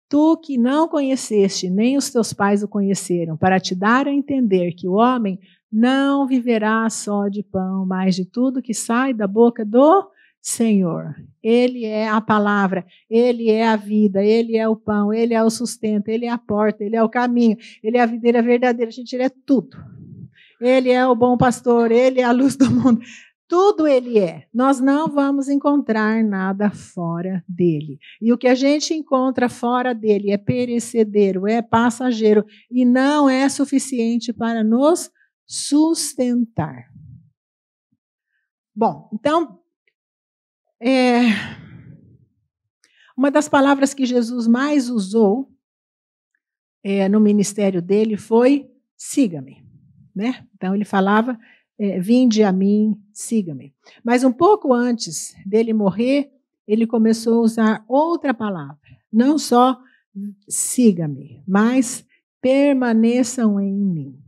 tu que não conheceste, nem os teus pais o conheceram, para te dar a entender que o homem não viverá só de pão, mas de tudo que sai da boca do Senhor. Ele é a palavra, ele é a vida, ele é o pão, ele é o sustento, ele é a porta, ele é o caminho, ele é a videira verdadeira. Gente, ele é tudo. Ele é o bom pastor, ele é a luz do mundo. Tudo ele é. Nós não vamos encontrar nada fora dele. E o que a gente encontra fora dele é perecedero, é passageiro e não é suficiente para nos sustentar. Bom, então, uma das palavras que Jesus mais usou no ministério dele foi siga-me, né? Então ele falava vinde a mim, siga-me. Mas um pouco antes dele morrer, ele começou a usar outra palavra. Não só siga-me, mas permaneçam em mim.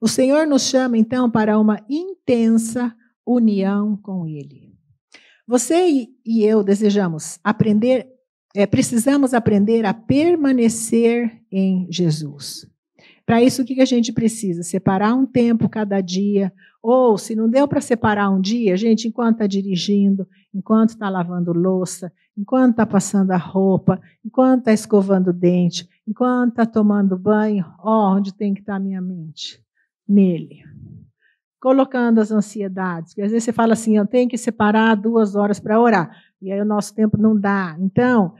O Senhor nos chama, então, para uma intensa união com Ele. Você e eu desejamos aprender, precisamos aprender a permanecer em Jesus. Para isso, o que a gente precisa? Separar um tempo cada dia, ou se não deu para separar um dia, gente, enquanto está dirigindo, enquanto está lavando louça, enquanto está passando a roupa, enquanto está escovando o dente, enquanto está tomando banho, onde tem que estar a minha mente? Nele. Colocando as ansiedades, porque às vezes você fala assim, eu tenho que separar 2 horas para orar, e aí o nosso tempo não dá. Então,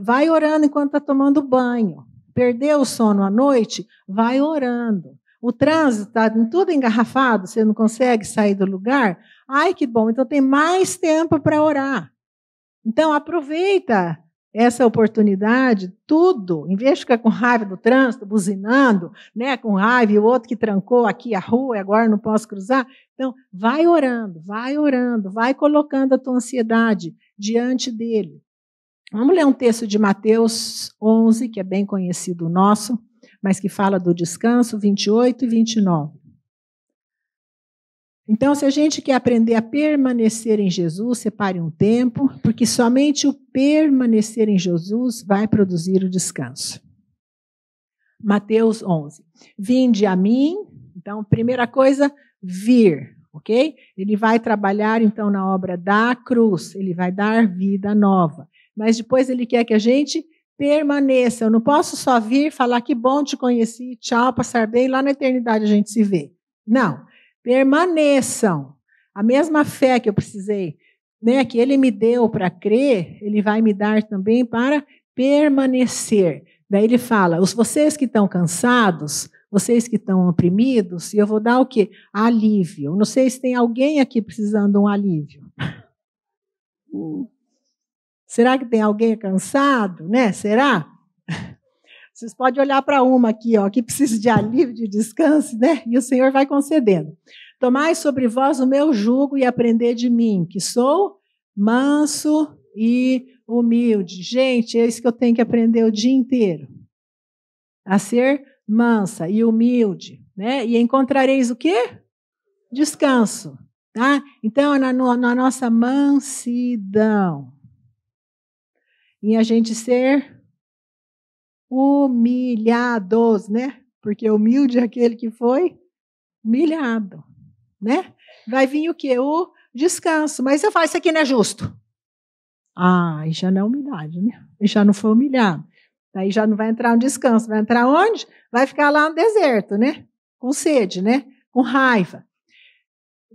vai orando enquanto está tomando banho. Perdeu o sono à noite, vai orando. O trânsito está tudo engarrafado, você não consegue sair do lugar. Ai, que bom, então tem mais tempo para orar. Então, aproveita essa oportunidade, tudo, em vez de ficar com raiva do trânsito, buzinando, né, com raiva, e o outro que trancou aqui a rua e agora não posso cruzar. Então, vai orando, vai colocando a tua ansiedade diante dele. Vamos ler um texto de Mateus 11, que é bem conhecido nosso, mas que fala do descanso, 28 e 29. Então, se a gente quer aprender a permanecer em Jesus, separe um tempo, porque somente o permanecer em Jesus vai produzir o descanso. Mateus 11. Vinde a mim, então, primeira coisa, vir, ok? Ele vai trabalhar, então, na obra da cruz, ele vai dar vida nova. Mas depois ele quer que a gente permaneça. Eu não posso só vir, falar que bom, te conheci, tchau, passar bem, lá na eternidade a gente se vê. Não, permaneçam. A mesma fé que eu precisei, né, que ele me deu para crer, ele vai me dar também para permanecer. Daí ele fala, vocês que estão cansados, vocês que estão oprimidos, e eu vou dar o quê? Alívio. Não sei se tem alguém aqui precisando de um alívio. Será que tem alguém cansado, né? Será? Vocês podem olhar para uma aqui, ó, que precisa de alívio, de descanso, né? E o Senhor vai concedendo. Tomai sobre vós o meu jugo e aprendei de mim, que sou manso e humilde. Gente, é isso que eu tenho que aprender o dia inteiro. a ser mansa e humilde, né? E encontrareis o quê? Descanso, tá? Então, na nossa mansidão, em a gente ser humilhados, né? Porque humilde é aquele que foi humilhado, né? Vai vir o quê? O descanso. Mas eu falo, isso aqui não é justo. Ah, aí já não é humildade, né? Aí já não foi humilhado. Aí já não vai entrar no descanso. Vai entrar onde? Vai ficar lá no deserto, né? Com sede, né? Com raiva.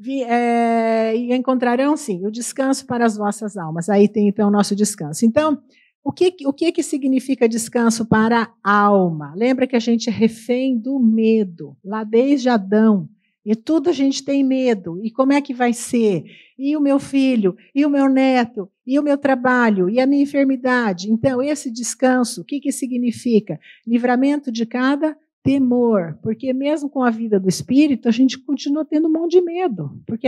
E encontrarão, sim, o descanso para as vossas almas. Aí tem, então, o nosso descanso. Então, o que significa descanso para a alma? Lembra que a gente é refém do medo, lá desde Adão. E tudo a gente tem medo. E como é que vai ser? E o meu filho, e o meu neto, e o meu trabalho, e a minha enfermidade. Então, esse descanso, o que significa? Livramento de cada temor, porque mesmo com a vida do espírito, a gente continua tendo um monte de medo, porque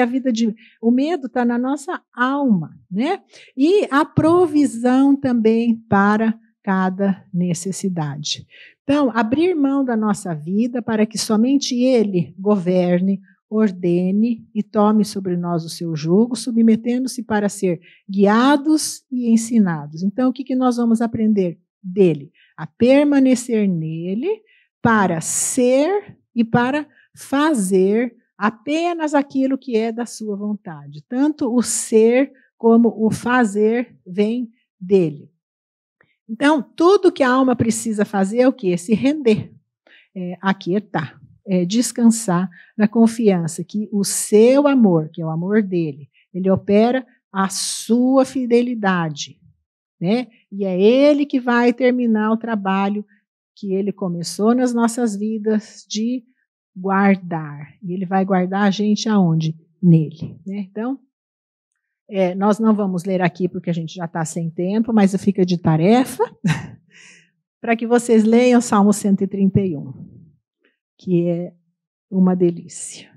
o medo está na nossa alma, né? E a provisão também para cada necessidade. Então, abrir mão da nossa vida para que somente Ele governe, ordene e tome sobre nós o seu jugo, submetendo-se para ser guiados e ensinados. Então, o que nós vamos aprender dele? A permanecer nele, para ser e para fazer apenas aquilo que é da sua vontade. Tanto o ser como o fazer vem dele. Então, tudo que a alma precisa fazer é o quê? Se render, aquietar, descansar na confiança que o seu amor, que é o amor dele, ele opera a sua fidelidade, né? E é ele que vai terminar o trabalho que ele começou nas nossas vidas de guardar. E ele vai guardar a gente aonde? Nele. Né? Então, nós não vamos ler aqui porque a gente já está sem tempo, mas fica de tarefa para que vocês leiam Salmo 131, que é uma delícia.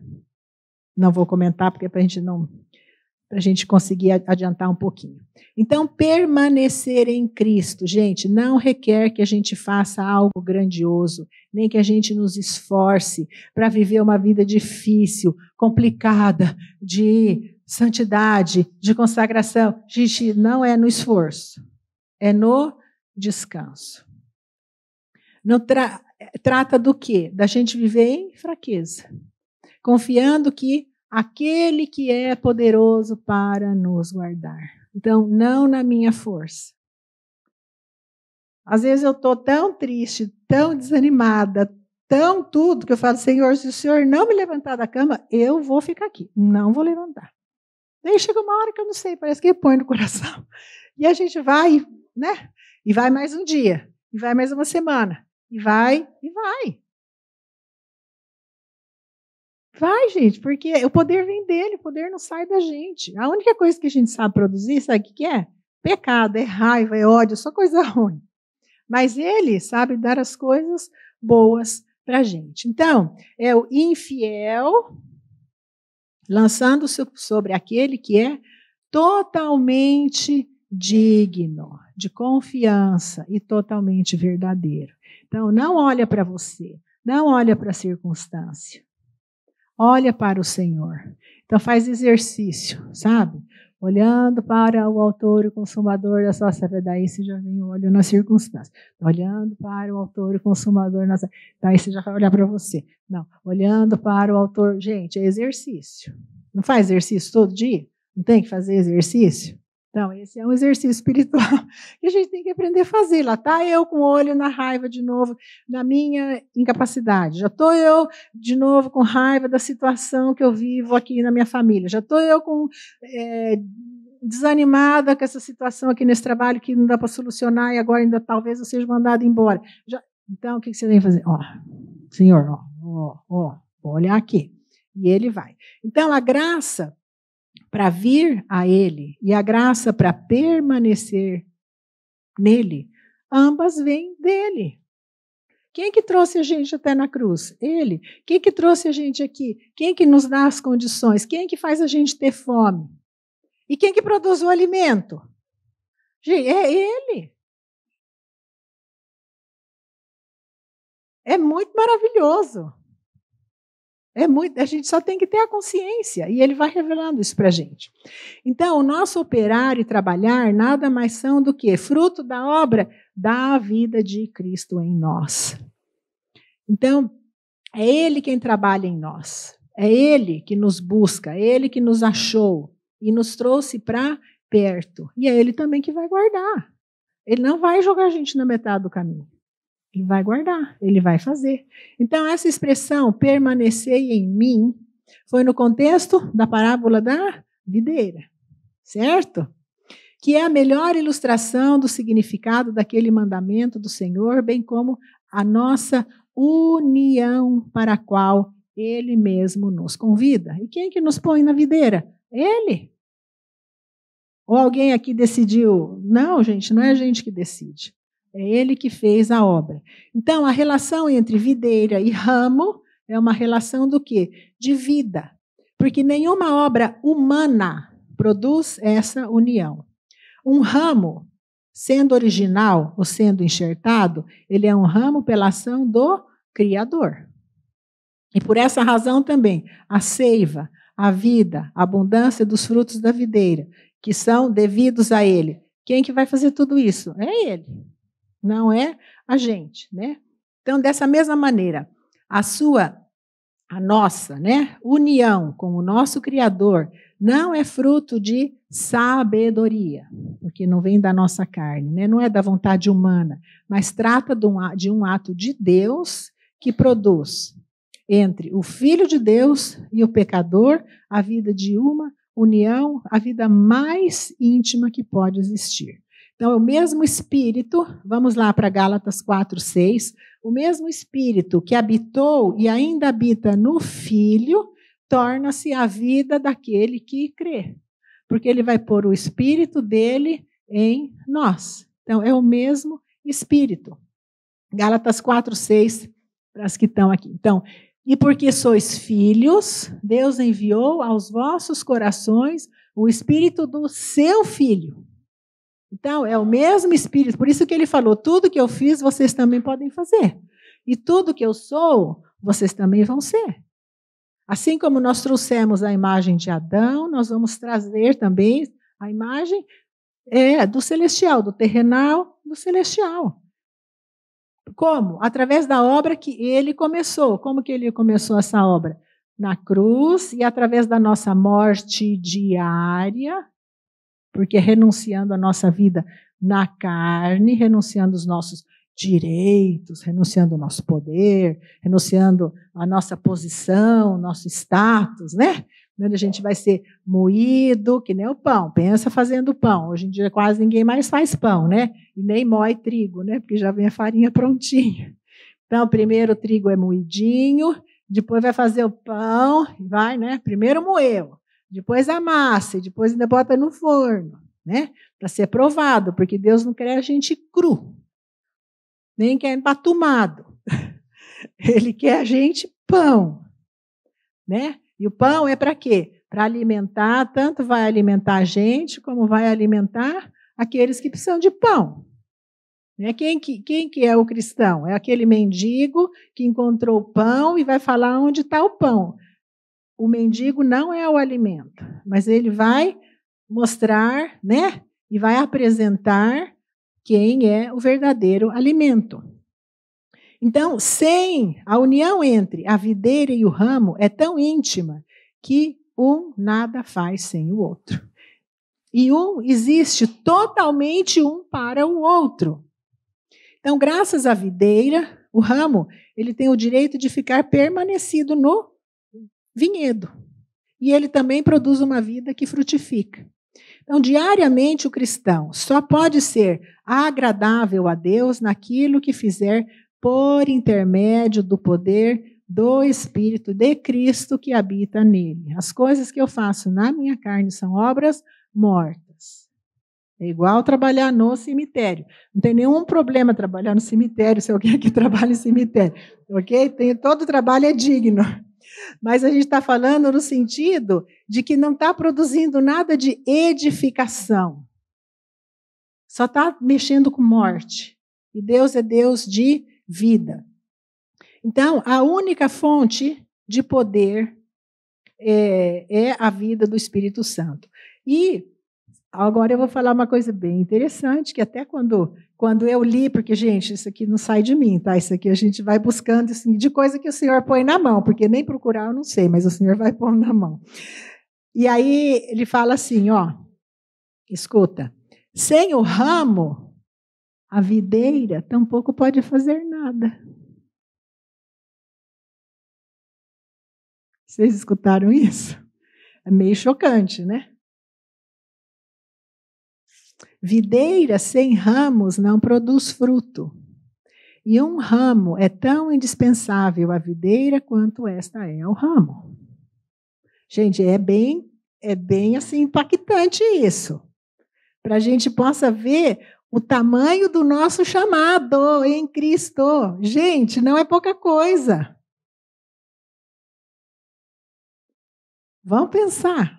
Não vou comentar porque para a gente conseguir adiantar um pouquinho. Então, permanecer em Cristo, gente, não requer que a gente faça algo grandioso, nem que a gente nos esforce para viver uma vida difícil, complicada, de santidade, de consagração. Gente, não é no esforço, é no descanso. Trata do quê? Da gente viver em fraqueza, confiando que aquele que é poderoso para nos guardar. Então, não na minha força. Às vezes eu estou tão triste, tão desanimada, tão tudo, que eu falo, Senhor, se o Senhor não me levantar da cama, eu vou ficar aqui. Não vou levantar. Daí chega uma hora que eu não sei, parece que põe no coração. E a gente vai, né? E vai mais um dia, e vai mais uma semana, e vai, e vai. Vai, gente, porque o poder vem dele, o poder não sai da gente. A única coisa que a gente sabe produzir, sabe o que é? Pecado, é raiva, é ódio, só coisa ruim. Mas ele sabe dar as coisas boas para a gente. Então, é o infiel lançando-se sobre aquele que é totalmente digno, de confiança e totalmente verdadeiro. Então, não olha para você, não olha para a circunstância. Olha para o Senhor. Então faz exercício, sabe? Olhando para o autor e consumador da sua fé. Daí você já vem o olho na circunstância. Olhando para o autor e consumador da sua fé. Daí você já vai olhar para você. Não, olhando para o autor. Gente, é exercício. Não faz exercício todo dia? Não tem que fazer exercício? Então, esse é um exercício espiritual que a gente tem que aprender a fazer. Lá está eu com o olho na raiva de novo, na minha incapacidade. Já estou eu de novo com raiva da situação que eu vivo aqui na minha família. Já estou eu desanimada com essa situação aqui nesse trabalho que não dá para solucionar e agora ainda talvez eu seja mandada embora. Então, o que você tem que fazer? Senhor, vou olhar aqui. E ele vai. Então, a graça para vir a ele e a graça para permanecer nele, ambas vêm dele. Quem que trouxe a gente até na cruz? Ele. Quem que trouxe a gente aqui? Quem que nos dá as condições? Quem que faz a gente ter fome? E quem que produz o alimento? Gente, é ele. É muito maravilhoso. A gente só tem que ter a consciência, e ele vai revelando isso para a gente. Então, o nosso operar e trabalhar nada mais são do que fruto da obra da vida de Cristo em nós. Então, é Ele quem trabalha em nós, é Ele que nos busca, é Ele que nos achou e nos trouxe para perto, e é Ele também que vai guardar. Ele não vai jogar a gente na metade do caminho. Ele vai guardar, ele vai fazer. Então, essa expressão, permanecei em mim, foi no contexto da parábola da videira, certo? Que é a melhor ilustração do significado daquele mandamento do Senhor, bem como a nossa união para a qual ele mesmo nos convida. E quem que nos põe na videira? Ele. Ou alguém aqui decidiu? Não, gente, não é a gente que decide. É Ele que fez a obra. Então, a relação entre videira e ramo é uma relação do quê? De vida. Porque nenhuma obra humana produz essa união. Um ramo, sendo original ou sendo enxertado, ele é um ramo pela ação do Criador. E por essa razão também, a seiva, a vida, a abundância dos frutos da videira, que são devidos a Ele. Quem que vai fazer tudo isso? É Ele. Não é a gente, né? Então, dessa mesma maneira, a nossa, né, união com o nosso Criador não é fruto de sabedoria, porque não vem da nossa carne, né? Não é da vontade humana, mas trata de um ato de Deus que produz entre o Filho de Deus e o pecador a vida de uma união, a vida mais íntima que pode existir. Então, é o mesmo Espírito, vamos lá para Gálatas 4:6, o mesmo Espírito que habitou e ainda habita no Filho, torna-se a vida daquele que crê, porque ele vai pôr o Espírito dele em nós. Então, é o mesmo Espírito. Gálatas 4:6, para as que estão aqui. Então, e porque sois filhos, Deus enviou aos vossos corações o Espírito do seu Filho. Então, é o mesmo Espírito, por isso que ele falou, tudo que eu fiz, vocês também podem fazer. E tudo que eu sou, vocês também vão ser. Assim como nós trouxemos a imagem de Adão, nós vamos trazer também a imagem do celestial, do terrenal, do celestial. Como? Através da obra que ele começou. Como que ele começou essa obra? Na cruz e através da nossa morte diária, porque renunciando a nossa vida na carne, renunciando os nossos direitos, renunciando o nosso poder, renunciando a nossa posição, nosso status, né? Onde a gente vai ser moído, que nem o pão. Pensa fazendo pão. Hoje em dia quase ninguém mais faz pão, né? E nem moe trigo, né? Porque já vem a farinha prontinha. Então, primeiro o trigo é moidinho, depois vai fazer o pão, vai, né? Primeiro moeu, depois amassa, e depois ainda bota no forno, né? Para ser provado, porque Deus não quer a gente cru, nem quer empatumado. Ele quer a gente pão, né? E o pão é para quê? Para alimentar, tanto vai alimentar a gente, como vai alimentar aqueles que precisam de pão. Quem que é o cristão? É aquele mendigo que encontrou o pão e vai falar onde está o pão. O mendigo não é o alimento, mas ele vai mostrar, né? E vai apresentar quem é o verdadeiro alimento. Então, sem a união entre a videira e o ramo é tão íntima que um nada faz sem o outro. E um existe totalmente um para o outro. Então, graças à videira, o ramo, ele tem o direito de ficar permanecido no vinhedo. E ele também produz uma vida que frutifica. Então, diariamente, o cristão só pode ser agradável a Deus naquilo que fizer por intermédio do poder do Espírito de Cristo que habita nele. As coisas que eu faço na minha carne são obras mortas. É igual trabalhar no cemitério. Não tem nenhum problema trabalhar no cemitério, se alguém aqui trabalha em cemitério, ok? Todo trabalho é digno. Mas a gente está falando no sentido de que não está produzindo nada de edificação. Só está mexendo com morte. E Deus é Deus de vida. Então, a única fonte de poder é a vida do Espírito Santo. E agora eu vou falar uma coisa bem interessante, que até quando eu li, porque, gente, isso aqui não sai de mim, tá? Isso aqui a gente vai buscando assim, de coisa que o Senhor põe na mão, porque nem procurar eu não sei, mas o Senhor vai pôr na mão. E aí ele fala assim, ó, escuta, sem o ramo, a videira tampouco pode fazer nada. Vocês escutaram isso? É meio chocante, né? Videira sem ramos não produz fruto. E um ramo é tão indispensável à videira quanto esta é ao ramo. Gente, é bem assim impactante isso. Para a gente possa ver o tamanho do nosso chamado em Cristo. Gente, não é pouca coisa. Vamos pensar.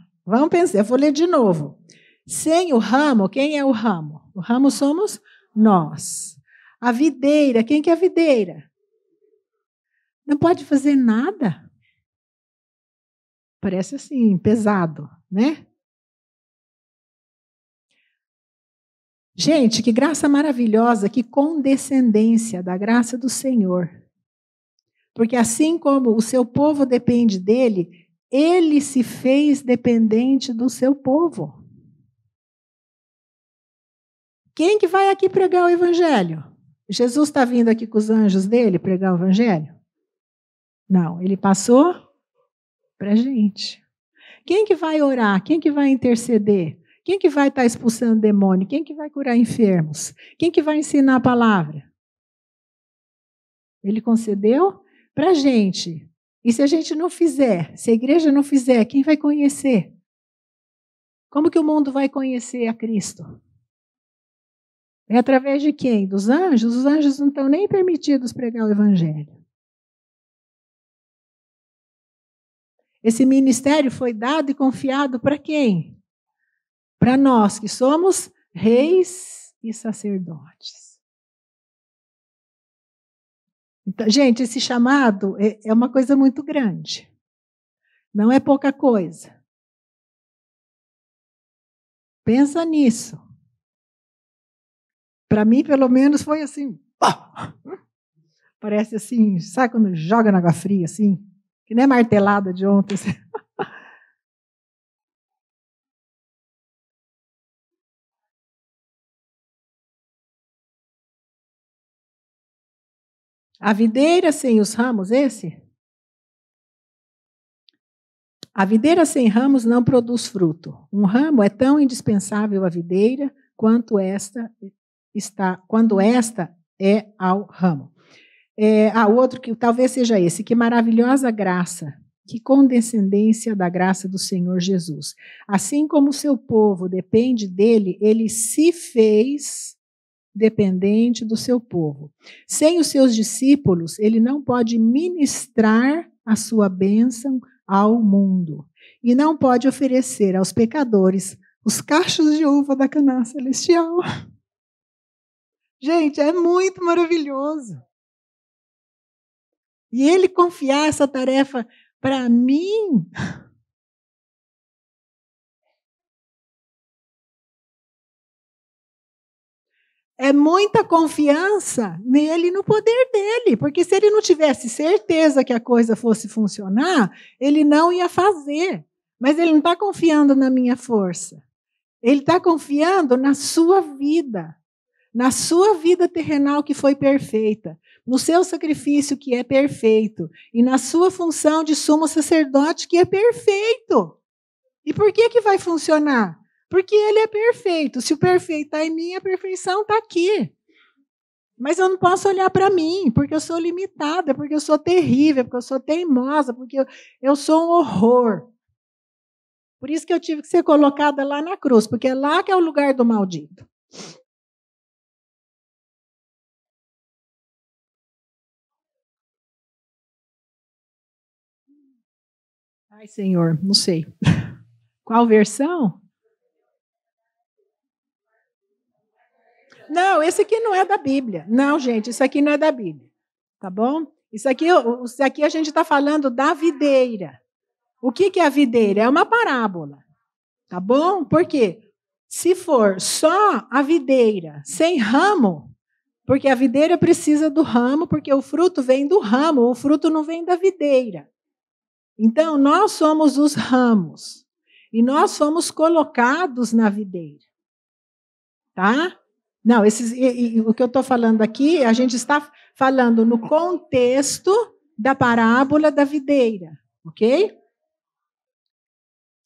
Eu vou ler de novo. Sem o ramo, quem é o ramo? O ramo somos nós. A videira, quem que é a videira? Não pode fazer nada. Parece assim, pesado, né? Gente, que graça maravilhosa, que condescendência da graça do Senhor. Porque assim como o seu povo depende dele, ele se fez dependente do seu povo. Quem que vai aqui pregar o evangelho? Jesus está vindo aqui com os anjos dele pregar o evangelho? Não, ele passou para a gente. Quem que vai orar? Quem que vai interceder? Quem que vai estar expulsando demônio? Quem que vai curar enfermos? Quem que vai ensinar a palavra? Ele concedeu para a gente. E se a gente não fizer, se a igreja não fizer, quem vai conhecer? Como que o mundo vai conhecer a Cristo? É através de quem? Dos anjos? Os anjos não estão nem permitidos pregar o evangelho. Esse ministério foi dado e confiado para quem? Para nós, que somos reis e sacerdotes. Então, gente, esse chamado é uma coisa muito grande. Não é pouca coisa. Pensa nisso. Para mim, pelo menos, foi assim. Parece assim, sabe quando joga na água fria, assim? Que nem martelada de ontem. Assim. A videira sem os ramos, esse? A videira sem ramos não produz fruto. Um ramo é tão indispensável à videira quando esta é ao ramo. Outro que talvez seja esse, que maravilhosa graça, que condescendência da graça do Senhor Jesus. Assim como o seu povo depende dele, ele se fez dependente do seu povo. Sem os seus discípulos, ele não pode ministrar a sua bênção ao mundo. E não pode oferecer aos pecadores os cachos de uva da Canaã celestial. Gente, é muito maravilhoso. E ele confiar essa tarefa para mim. É muita confiança nele e no poder dele. Porque se ele não tivesse certeza que a coisa fosse funcionar, ele não ia fazer. Mas ele não está confiando na minha força. Ele está confiando na sua vida. Na sua vida terrenal que foi perfeita. No seu sacrifício que é perfeito. E na sua função de sumo sacerdote que é perfeito. E por que vai funcionar? Porque ele é perfeito. Se o perfeito está em mim, a perfeição está aqui. Mas eu não posso olhar para mim, porque eu sou limitada, porque eu sou terrível, porque eu sou teimosa, porque eu sou um horror. Por isso que eu tive que ser colocada lá na cruz, porque é lá que é o lugar do maldito. Ai, Senhor, não sei. Qual versão? Não, esse aqui não é da Bíblia. Não, gente, isso aqui não é da Bíblia. Tá bom? Isso aqui a gente está falando da videira. O que é a videira? É uma parábola. Tá bom? Por quê? Se for só a videira, sem ramo, porque a videira precisa do ramo, porque o fruto vem do ramo, o fruto não vem da videira. Então, nós somos os ramos. E nós fomos colocados na videira. Tá? Não, o que eu estou falando aqui, a gente está falando no contexto da parábola da videira. Ok?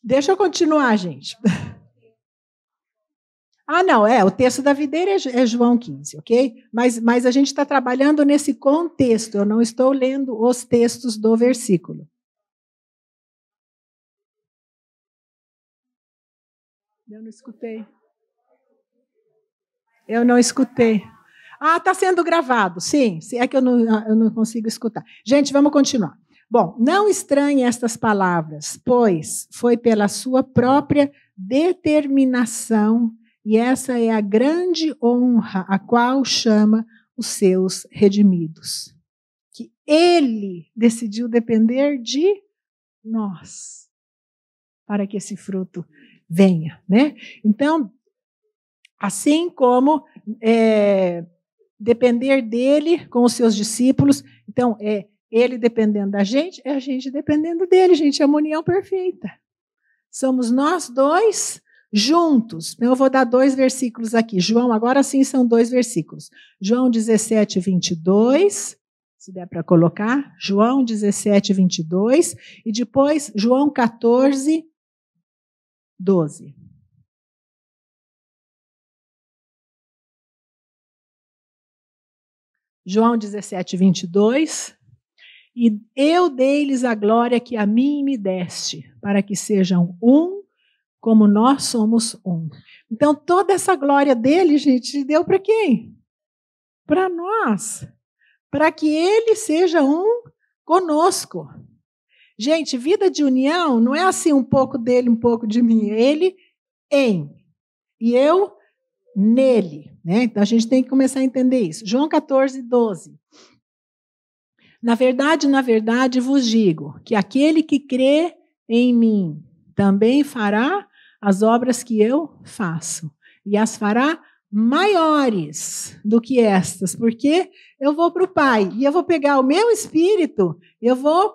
Deixa eu continuar, gente. Não, o texto da videira é João 15, ok? Mas a gente está trabalhando nesse contexto, eu não estou lendo os textos do versículo. Eu não escutei. Eu não escutei. Está sendo gravado, sim. É que eu não consigo escutar. Gente, vamos continuar. Bom, não estranhe estas palavras, pois foi pela sua própria determinação, e essa é a grande honra a qual chama os seus redimidos. Que ele decidiu depender de nós, para que esse fruto venha, né? Então, assim como depender dele com os seus discípulos, então ele dependendo da gente, é a gente dependendo dele, gente, é uma união perfeita. Somos nós dois juntos. Então, eu vou dar 2 versículos aqui. João, agora sim são 2 versículos. João 17, 22, se der para colocar. João 17, 22. E depois, João 14, 12. João 17, 22. E eu dei-lhes a glória que a mim me deste, para que sejam um, como nós somos um. Então, toda essa glória dele, gente, deu para quem? Para nós. Para que ele seja um conosco. Gente, vida de união não é assim um pouco dele, um pouco de mim. Ele em. E eu nele. Né? Então, a gente tem que começar a entender isso. João 14, 12. Na verdade vos digo que aquele que crê em mim também fará as obras que eu faço, e as fará maiores do que estas, porque eu vou para o Pai, e eu vou pegar o meu espírito, eu vou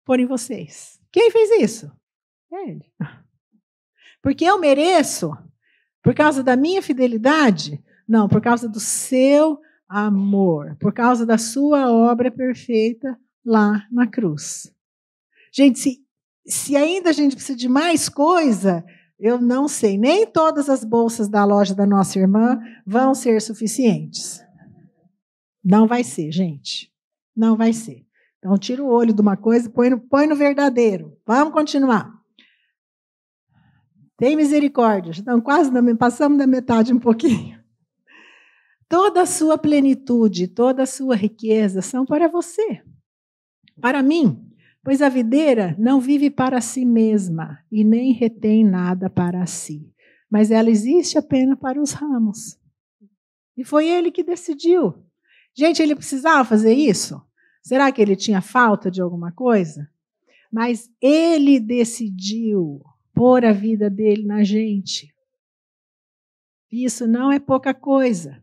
pôr em vocês. Quem fez isso? Ele. Porque eu mereço, por causa da minha fidelidade? Não, por causa do seu amor, por causa da sua obra perfeita lá na cruz. Gente, se ainda a gente precisa de mais coisa, eu não sei, nem todas as bolsas da loja da nossa irmã vão ser suficientes. Não vai ser, gente. Não vai ser. Então, tira o olho de uma coisa e põe no verdadeiro. Vamos continuar. Tem misericórdia. Então, passamos da metade um pouquinho. Toda a sua plenitude, toda a sua riqueza são para você, para mim, pois a videira não vive para si mesma e nem retém nada para si, mas ela existe apenas para os ramos. E foi ele que decidiu. Gente, ele precisava fazer isso? Será que ele tinha falta de alguma coisa? Mas ele decidiu pôr a vida dele na gente. Isso não é pouca coisa.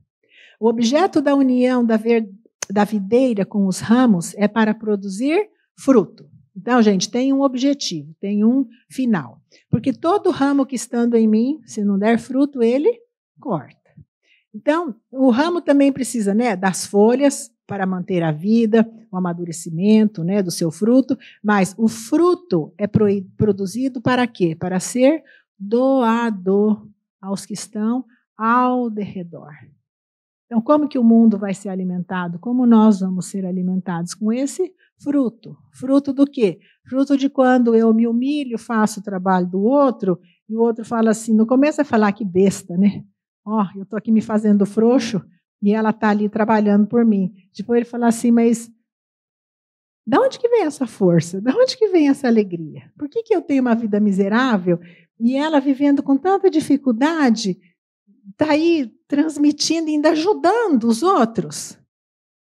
O objeto da união da videira com os ramos é para produzir fruto. Então, gente, tem um objetivo, tem um final. Porque todo ramo que estando em mim, se não der fruto, ele corta. Então, o ramo também precisa, das folhas para manter a vida, o amadurecimento, do seu fruto, mas o fruto é produzido para quê? Para ser doado aos que estão ao derredor. Então, como que o mundo vai ser alimentado? Como nós vamos ser alimentados? Com esse fruto. Fruto do quê? Fruto de quando eu me humilho, faço o trabalho do outro, e o outro fala assim, não começa a falar que besta, né? Eu estou aqui me fazendo frouxo, e ela está ali trabalhando por mim. Depois ele fala assim, mas de onde que vem essa força? De onde que vem essa alegria? Por que eu tenho uma vida miserável, e ela vivendo com tanta dificuldade, está aí transmitindo e ainda ajudando os outros.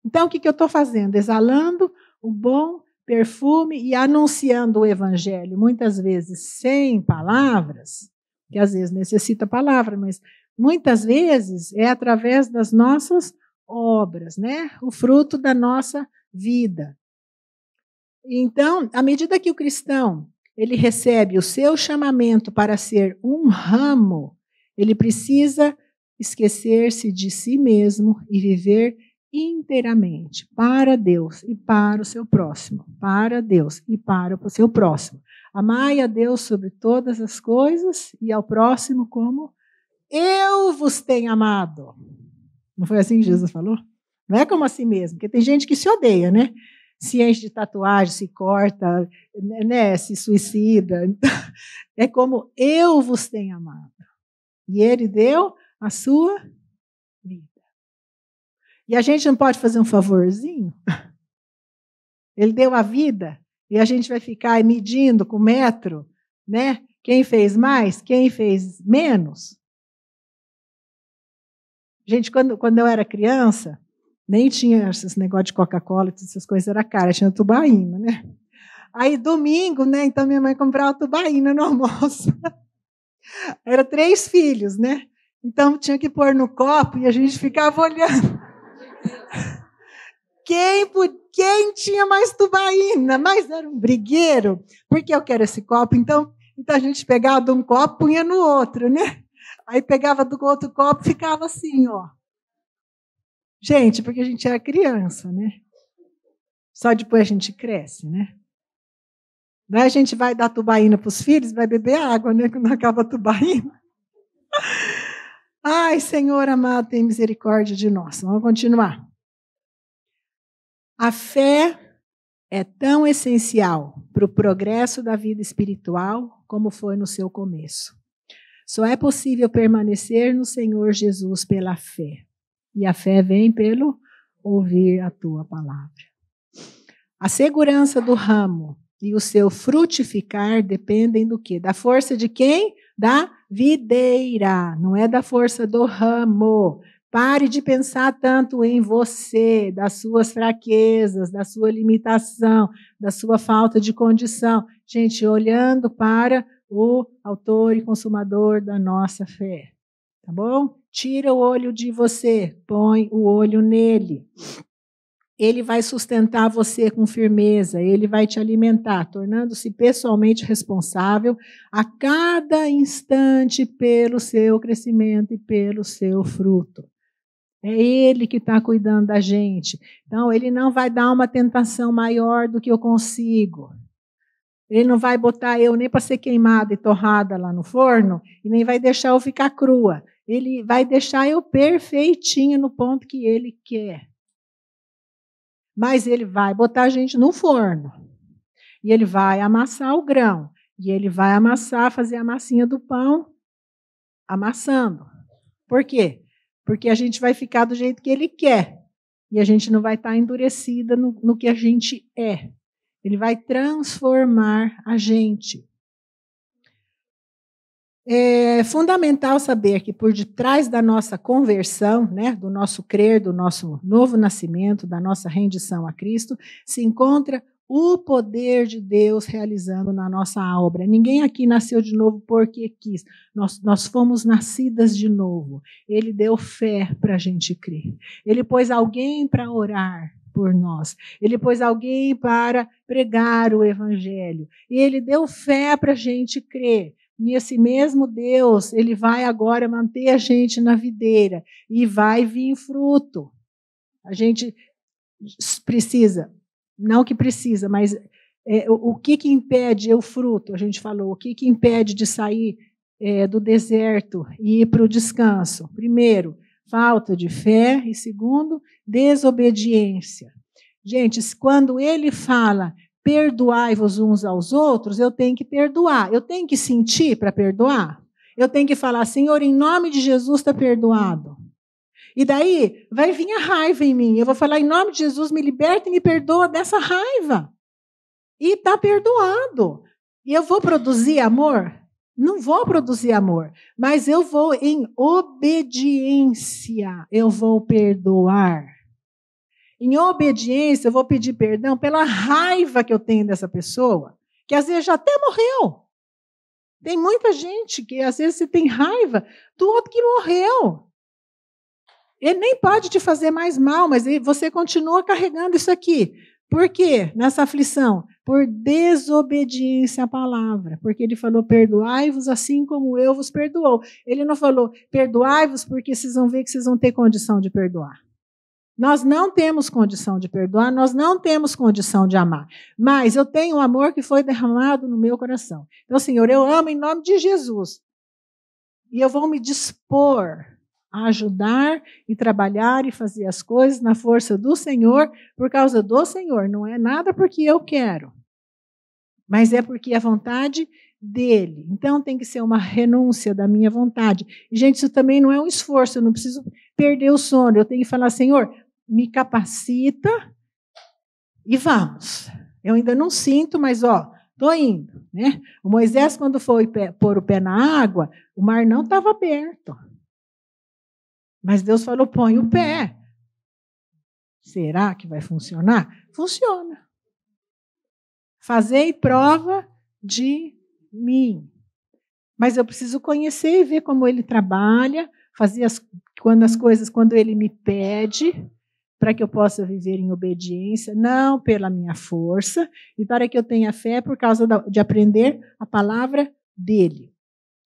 Então, o que eu estou fazendo? Exalando o bom perfume e anunciando o evangelho, muitas vezes sem palavras, que às vezes necessita palavra, mas muitas vezes é através das nossas obras, né? O fruto da nossa vida. Então, à medida que o cristão ele recebe o seu chamamento para ser um ramo, ele precisa esquecer-se de si mesmo e viver inteiramente para Deus e para o seu próximo, para Deus e para o seu próximo. Amai a Deus sobre todas as coisas e ao próximo como eu vos tenho amado. Não foi assim que Jesus falou? Não é como assim mesmo, porque tem gente que se odeia, né? Se enche de tatuagem, se corta, né? Se suicida. É como eu vos tenho amado. E ele deu a sua vida. E a gente não pode fazer um favorzinho? Ele deu a vida e a gente vai ficar medindo com metro, né? Quem fez mais, quem fez menos. Gente, quando eu era criança, nem tinha esse negócio de Coca-Cola, essas coisas, era cara, tinha tubaína, né? Aí, domingo, né? Então, minha mãe comprava tubaína no almoço. Era 3 filhos, né? Então, tinha que pôr no copo e a gente ficava olhando. Quem tinha mais tubaína? Mas era um brigueiro. Porque eu quero esse copo. Então a gente pegava de um copo e punha no outro, né? Aí pegava do outro copo e ficava assim, ó. Gente, porque a gente era criança, né? Só depois a gente cresce, né? Daí a gente vai dar tubaína para os filhos, vai beber água, né? Quando acaba a tubaína. Ai, Senhor amado, tem misericórdia de nós. Vamos continuar. A fé é tão essencial para o progresso da vida espiritual como foi no seu começo. Só é possível permanecer no Senhor Jesus pela fé. E a fé vem pelo ouvir a tua palavra. A segurança do ramo e o seu frutificar dependem do quê? Da força de quem? Da videira, não é da força do ramo. Pare de pensar tanto em você, das suas fraquezas, da sua limitação, da sua falta de condição. Gente, olhando para o autor e consumador da nossa fé. Tá bom? Tira o olho de você, põe o olho nele. Ele vai sustentar você com firmeza, ele vai te alimentar, tornando-se pessoalmente responsável a cada instante pelo seu crescimento e pelo seu fruto. É ele que está cuidando da gente. Então, ele não vai dar uma tentação maior do que eu consigo. Ele não vai botar eu nem para ser queimada e torrada lá no forno, e nem vai deixar eu ficar crua. Ele vai deixar eu perfeitinha no ponto que ele quer. Mas ele vai botar a gente no forno. E ele vai amassar o grão. E ele vai amassar, fazer a massinha do pão, amassando. Por quê? Porque a gente vai ficar do jeito que ele quer. E a gente não vai estar endurecida no que a gente é. Ele vai transformar a gente. É fundamental saber que por detrás da nossa conversão, né, do nosso crer, do nosso novo nascimento, da nossa rendição a Cristo, se encontra o poder de Deus realizando na nossa obra. Ninguém aqui nasceu de novo porque quis. Nós fomos nascidas de novo. Ele deu fé para a gente crer. Ele pôs alguém para orar por nós. Ele pôs alguém para pregar o evangelho. E ele deu fé para a gente crer. E esse mesmo Deus, ele vai agora manter a gente na videira e vai vir fruto. A gente precisa, não que precisa, mas o que impede o fruto? A gente falou, o que impede de sair do deserto e ir para o descanso? Primeiro, falta de fé e segundo, desobediência. Gente, quando ele fala perdoai-vos uns aos outros, eu tenho que perdoar. Eu tenho que sentir para perdoar. Eu tenho que falar, Senhor, em nome de Jesus está perdoado. E daí vai vir a raiva em mim. Eu vou falar, em nome de Jesus, me liberta e me perdoa dessa raiva. E está perdoado. E eu vou produzir amor? Não vou produzir amor. Mas eu vou em obediência. Eu vou perdoar. Em obediência, eu vou pedir perdão pela raiva que eu tenho dessa pessoa, que às vezes já até morreu. Tem muita gente que às vezes você tem raiva do outro que morreu. Ele nem pode te fazer mais mal, mas você continua carregando isso aqui. Por quê? Nessa aflição? Por desobediência à palavra. Porque ele falou, perdoai-vos assim como eu vos perdoo. Ele não falou, perdoai-vos porque vocês vão ver que vocês vão ter condição de perdoar. Nós não temos condição de perdoar, nós não temos condição de amar. Mas eu tenho um amor que foi derramado no meu coração. Então, Senhor, eu amo em nome de Jesus. E eu vou me dispor a ajudar e trabalhar e fazer as coisas na força do Senhor, por causa do Senhor. Não é nada porque eu quero, mas é porque é a vontade dele. Então tem que ser uma renúncia da minha vontade. E, gente, isso também não é um esforço, eu não preciso perder o sono. Eu tenho que falar, Senhor, me capacita e vamos. Eu ainda não sinto, mas estou indo. Né? O Moisés, quando foi pôr o pé na água, o mar não estava aberto. Mas Deus falou, põe o pé. Será que vai funcionar? Funciona. Fazei prova de mim. Mas eu preciso conhecer e ver como ele trabalha, fazer quando ele me pede, para que eu possa viver em obediência, não pela minha força, e para que eu tenha fé por causa de aprender a palavra dele.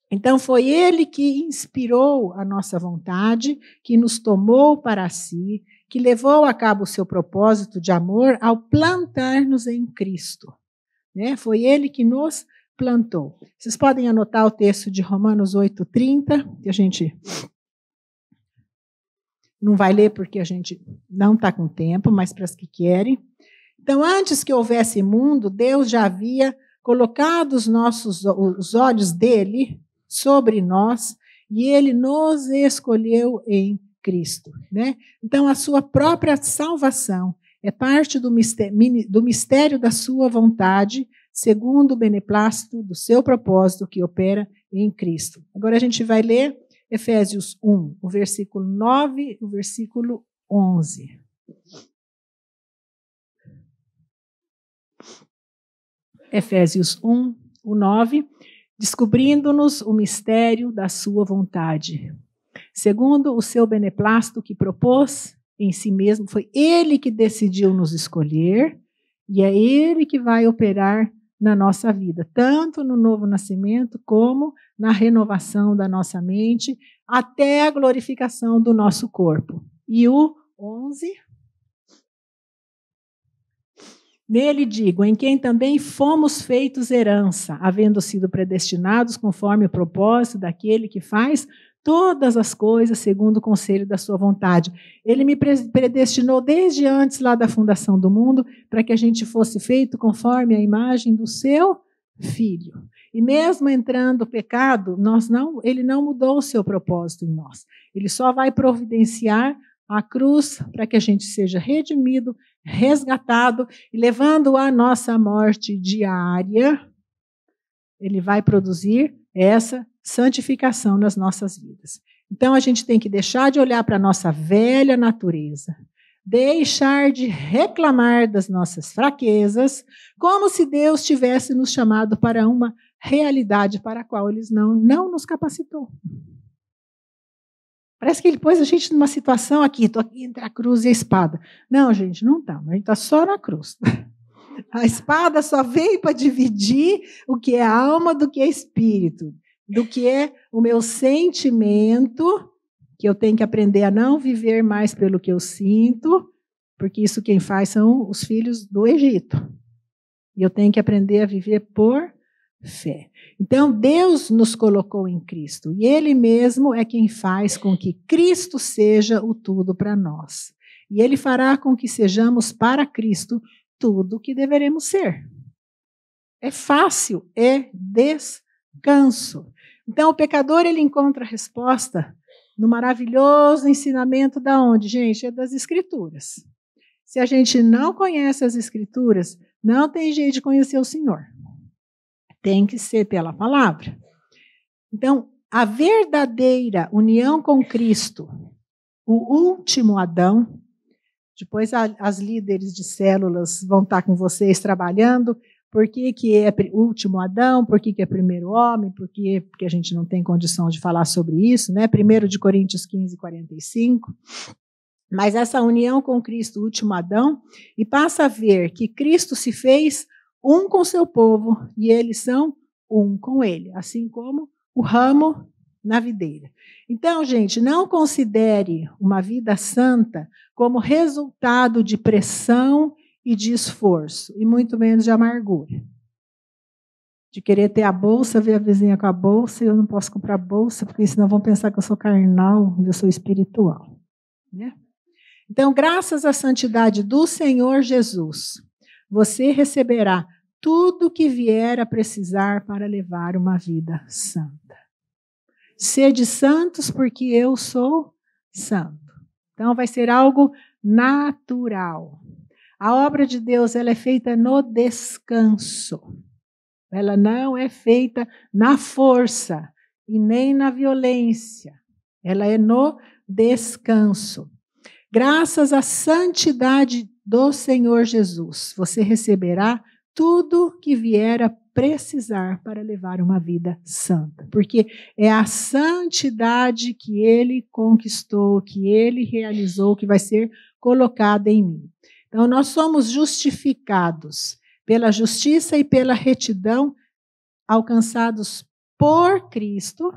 Então, foi ele que inspirou a nossa vontade, que nos tomou para si, que levou a cabo o seu propósito de amor ao plantar-nos em Cristo. Né? Foi ele que nos plantou. Vocês podem anotar o texto de Romanos 8:30, que a gente não vai ler porque a gente não está com tempo, mas para as que querem. Então, antes que houvesse mundo, Deus já havia colocado os olhos dele sobre nós, e ele nos escolheu em Cristo. Né? Então, a sua própria salvação é parte do mistério da sua vontade, segundo o beneplácito do seu propósito que opera em Cristo. Agora a gente vai ler Efésios 1, o versículo 9, o versículo 11. Efésios 1, o 9, descobrindo-nos o mistério da sua vontade. Segundo o seu beneplácito que propôs em si mesmo, foi ele que decidiu nos escolher, e é ele que vai operar na nossa vida, tanto no novo nascimento, como na renovação da nossa mente, até a glorificação do nosso corpo. E o 11... Nele digo, em quem também fomos feitos herança, havendo sido predestinados conforme o propósito daquele que faz todas as coisas segundo o conselho da sua vontade. Ele me predestinou desde antes lá da fundação do mundo, para que a gente fosse feito conforme a imagem do seu Filho. E mesmo entrando o pecado, ele não mudou o seu propósito em nós. Ele só vai providenciar a cruz para que a gente seja redimido, resgatado, e levando a nossa morte diária, ele vai produzir essa santificação nas nossas vidas. Então, a gente tem que deixar de olhar para a nossa velha natureza, deixar de reclamar das nossas fraquezas, como se Deus tivesse nos chamado para uma realidade para a qual Ele não nos capacitou. Parece que Ele pôs a gente numa situação aqui, estou aqui entre a cruz e a espada. Não, gente, não está, a gente está só na cruz. A espada só veio para dividir o que é alma do que é espírito, do que é o meu sentimento, que eu tenho que aprender a não viver mais pelo que eu sinto, porque isso quem faz são os filhos do Egito. E eu tenho que aprender a viver por fé. Então, Deus nos colocou em Cristo, e Ele mesmo é quem faz com que Cristo seja o tudo para nós. E Ele fará com que sejamos para Cristo tudo o que deveremos ser. É fácil, é descanso. Então, o pecador, ele encontra a resposta no maravilhoso ensinamento da onde, gente? É das Escrituras. Se a gente não conhece as Escrituras, não tem jeito de conhecer o Senhor. Tem que ser pela palavra. Então, a verdadeira união com Cristo, o último Adão, Depois as líderes de células vão estar com vocês trabalhando. Por que é o último Adão? Por que é primeiro homem? Porque a gente não tem condição de falar sobre isso, né? 1 de Coríntios 15, 45. Mas essa união com Cristo, o último Adão, e passa a ver que Cristo se fez um com seu povo e eles são um com ele, assim como o ramo na videira. Então, gente, não considere uma vida santa como resultado de pressão e de esforço, e muito menos de amargura. De querer ter a bolsa, ver a vizinha com a bolsa, e eu não posso comprar bolsa, porque senão vão pensar que eu sou carnal, eu sou espiritual. Né? Então, graças à santidade do Senhor Jesus, você receberá tudo que vier a precisar para levar uma vida santa. Sede santos, porque eu sou santo. Então, vai ser algo natural. A obra de Deus, ela é feita no descanso. Ela não é feita na força e nem na violência. Ela é no descanso. Graças à santidade do Senhor Jesus, você receberá tudo que vier a precisar para levar uma vida santa. Porque é a santidade que ele conquistou, que ele realizou, que vai ser colocada em mim. Então, nós somos justificados pela justiça e pela retidão alcançados por Cristo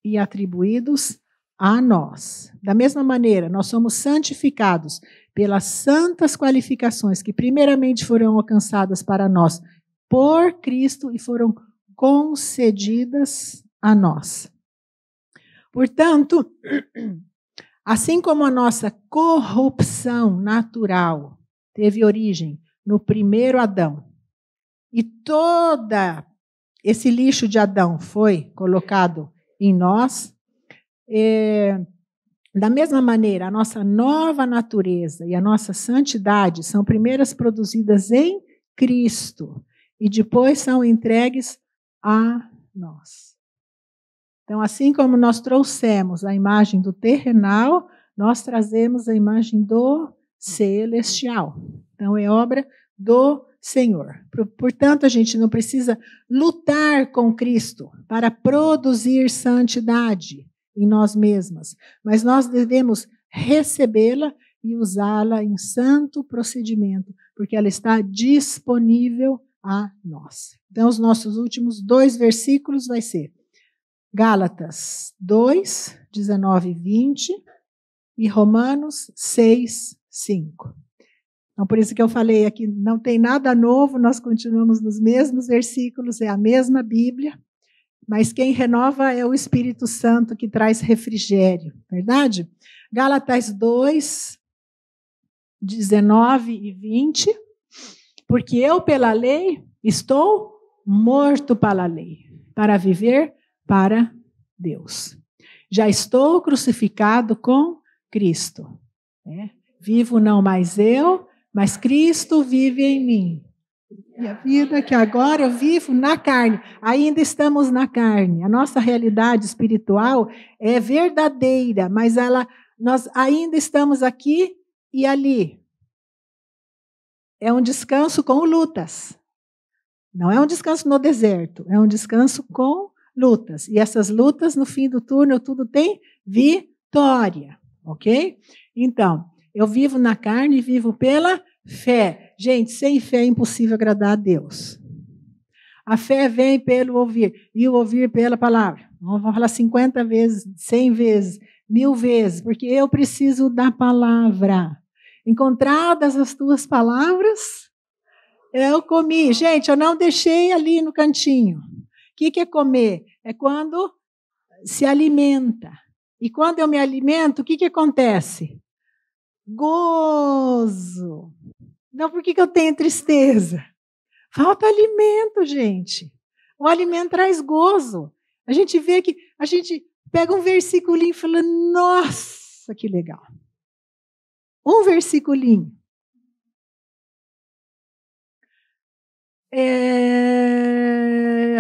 e atribuídos a nós. Da mesma maneira, nós somos santificados pelas santas qualificações que primeiramente foram alcançadas para nós por Cristo e foram concedidas a nós. Portanto, assim como a nossa corrupção natural teve origem no primeiro Adão, e todo esse lixo de Adão foi colocado em nós, da mesma maneira, a nossa nova natureza e a nossa santidade são primeiras produzidas em Cristo e depois são entregues a nós. Então, assim como nós trouxemos a imagem do terrenal, nós trazemos a imagem do celestial. Então, é obra do Senhor. Portanto, a gente não precisa lutar com Cristo para produzir santidade em nós mesmas, mas nós devemos recebê-la e usá-la em santo procedimento, porque ela está disponível a nós. Então, os nossos últimos 2 versículos vai ser Gálatas 2, 19 e 20 e Romanos 6, 5. Então, por isso que eu falei aqui, não tem nada novo, nós continuamos nos mesmos versículos, é a mesma Bíblia, mas quem renova é o Espírito Santo que traz refrigério, verdade? Gálatas 2, 19 e 20. Porque eu, pela lei, estou morto para a lei, para viver para Deus. Já estou crucificado com Cristo. Vivo não mais eu, mas Cristo vive em mim. E a vida que agora eu vivo na carne, ainda estamos na carne. A nossa realidade espiritual é verdadeira, mas nós ainda estamos aqui e ali. É um descanso com lutas. Não é um descanso no deserto, é um descanso com lutas. E essas lutas, no fim do túnel, tudo tem vitória, ok? Então, eu vivo na carne e vivo pela fé. Gente, sem fé é impossível agradar a Deus. A fé vem pelo ouvir, e o ouvir pela palavra. Vamos falar 50 vezes, 100 vezes, 1000 vezes, porque eu preciso da palavra. Encontradas as tuas palavras, eu comi. Gente, eu não deixei ali no cantinho. O que é comer? É quando se alimenta. E quando eu me alimento, o que acontece? Gozo. Não, por que eu tenho tristeza? Falta alimento, gente. O alimento traz gozo. A gente vê que, a gente pega um versiculinho e fala, nossa, que legal. Um versiculinho.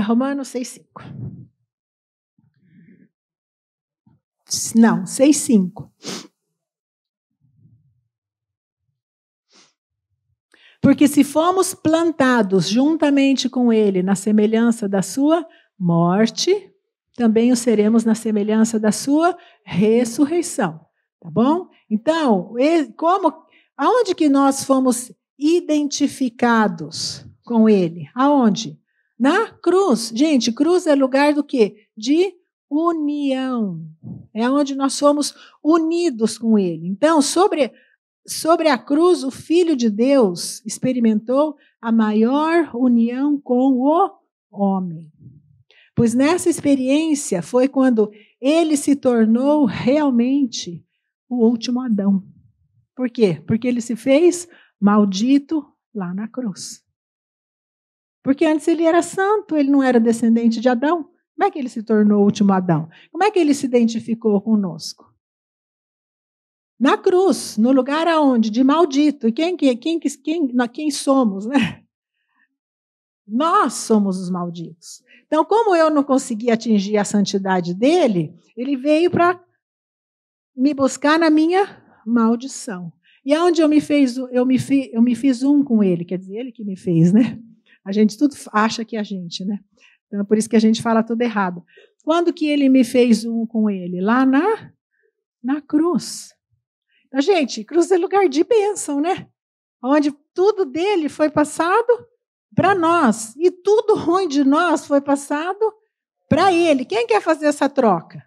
Romanos 6,5. Não, 6,5. Porque se fomos plantados juntamente com ele na semelhança da sua morte, também o seremos na semelhança da sua ressurreição. Tá bom? Então, aonde que nós fomos identificados com ele? Aonde? Na cruz. Gente, cruz é lugar do quê? De união. É onde nós somos unidos com ele. Então, sobre a cruz, o Filho de Deus experimentou a maior união com o homem. Pois nessa experiência foi quando ele se tornou realmente o último Adão. Por quê? Porque ele se fez maldito lá na cruz. Porque antes ele era santo, ele não era descendente de Adão. Como é que ele se tornou o último Adão? Como é que ele se identificou conosco? Na cruz, no lugar aonde? De maldito. E quem somos, né? Nós somos os malditos. Então, como eu não consegui atingir a santidade dele, ele veio para me buscar na minha maldição. E aonde eu me fiz um com ele, quer dizer, ele que me fez, né? A gente tudo acha que é a gente, né? Então, é por isso que a gente fala tudo errado. Quando que ele me fez um com ele? Lá na cruz. Então, gente, cruz é lugar de bênção, né? Onde tudo dele foi passado para nós. E tudo ruim de nós foi passado para ele. Quem quer fazer essa troca?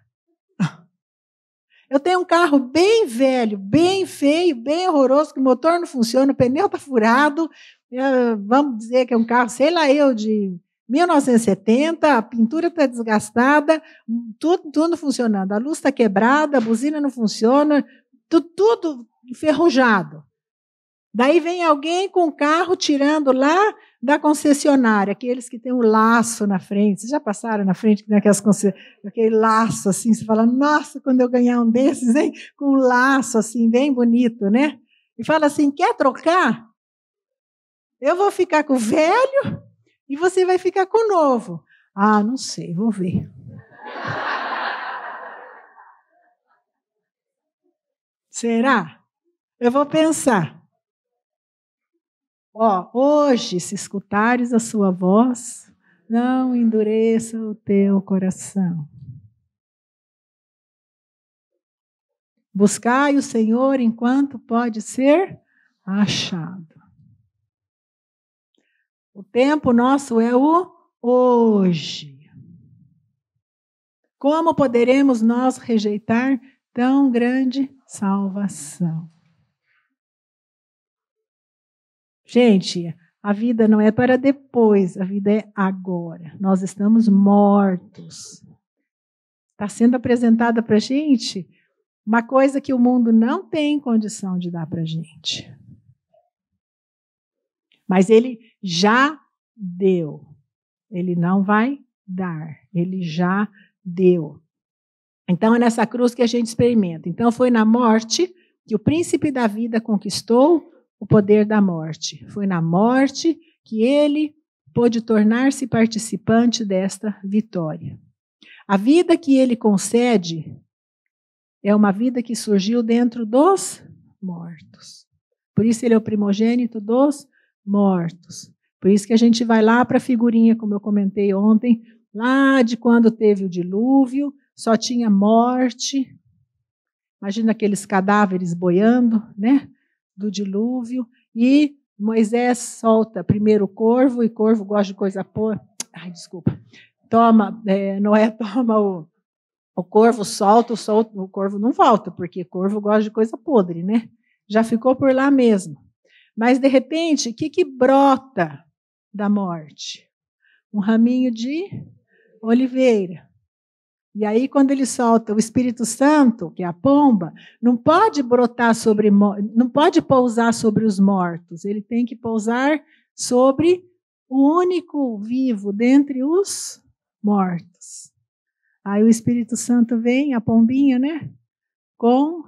Eu tenho um carro bem velho, bem feio, bem horroroso, que o motor não funciona, o pneu está furado. Vamos dizer que é um carro, sei lá eu, de 1970, a pintura está desgastada, tudo funcionando. A luz está quebrada, a buzina não funciona, tudo enferrujado. Daí vem alguém com o carro tirando lá da concessionária, aqueles que têm um laço na frente. Vocês já passaram na frente aquele laço assim, você fala, nossa, quando eu ganhar um desses, hein? Com um laço assim, bem bonito, né? E fala assim, quer trocar? Eu vou ficar com o velho e você vai ficar com o novo. Ah, não sei, vou ver. Será? Eu vou pensar. Hoje, se escutares a sua voz, não endureça o teu coração. Buscai o Senhor enquanto pode ser achado. O tempo nosso é o hoje. Como poderemos nós rejeitar tão grande salvação? Gente, a vida não é para depois, a vida é agora. Nós estamos mortos. Está sendo apresentada para a gente uma coisa que o mundo não tem condição de dar para a gente. Mas ele já deu. Ele não vai dar. Ele já deu. Então é nessa cruz que a gente experimenta. Então foi na morte que o príncipe da vida conquistou o poder da morte. Foi na morte que ele pôde tornar-se participante desta vitória. A vida que ele concede é uma vida que surgiu dentro dos mortos. Por isso ele é o primogênito dos mortos. Por isso que a gente vai lá para a figurinha, como eu comentei ontem, lá de quando teve o dilúvio, só tinha morte. Imagina aqueles cadáveres boiando, né? Do dilúvio, e Moisés solta primeiro o corvo, e corvo gosta de coisa podre. Ai, desculpa. Noé toma o corvo, solta, o corvo não volta, porque corvo gosta de coisa podre, né? Já ficou por lá mesmo. Mas, de repente, o que brota da morte? Um raminho de oliveira. E aí, quando ele solta o Espírito Santo, que é a pomba, não pode não pode pousar sobre os mortos, ele tem que pousar sobre o único vivo dentre os mortos. Aí o Espírito Santo vem, a pombinha, né? Com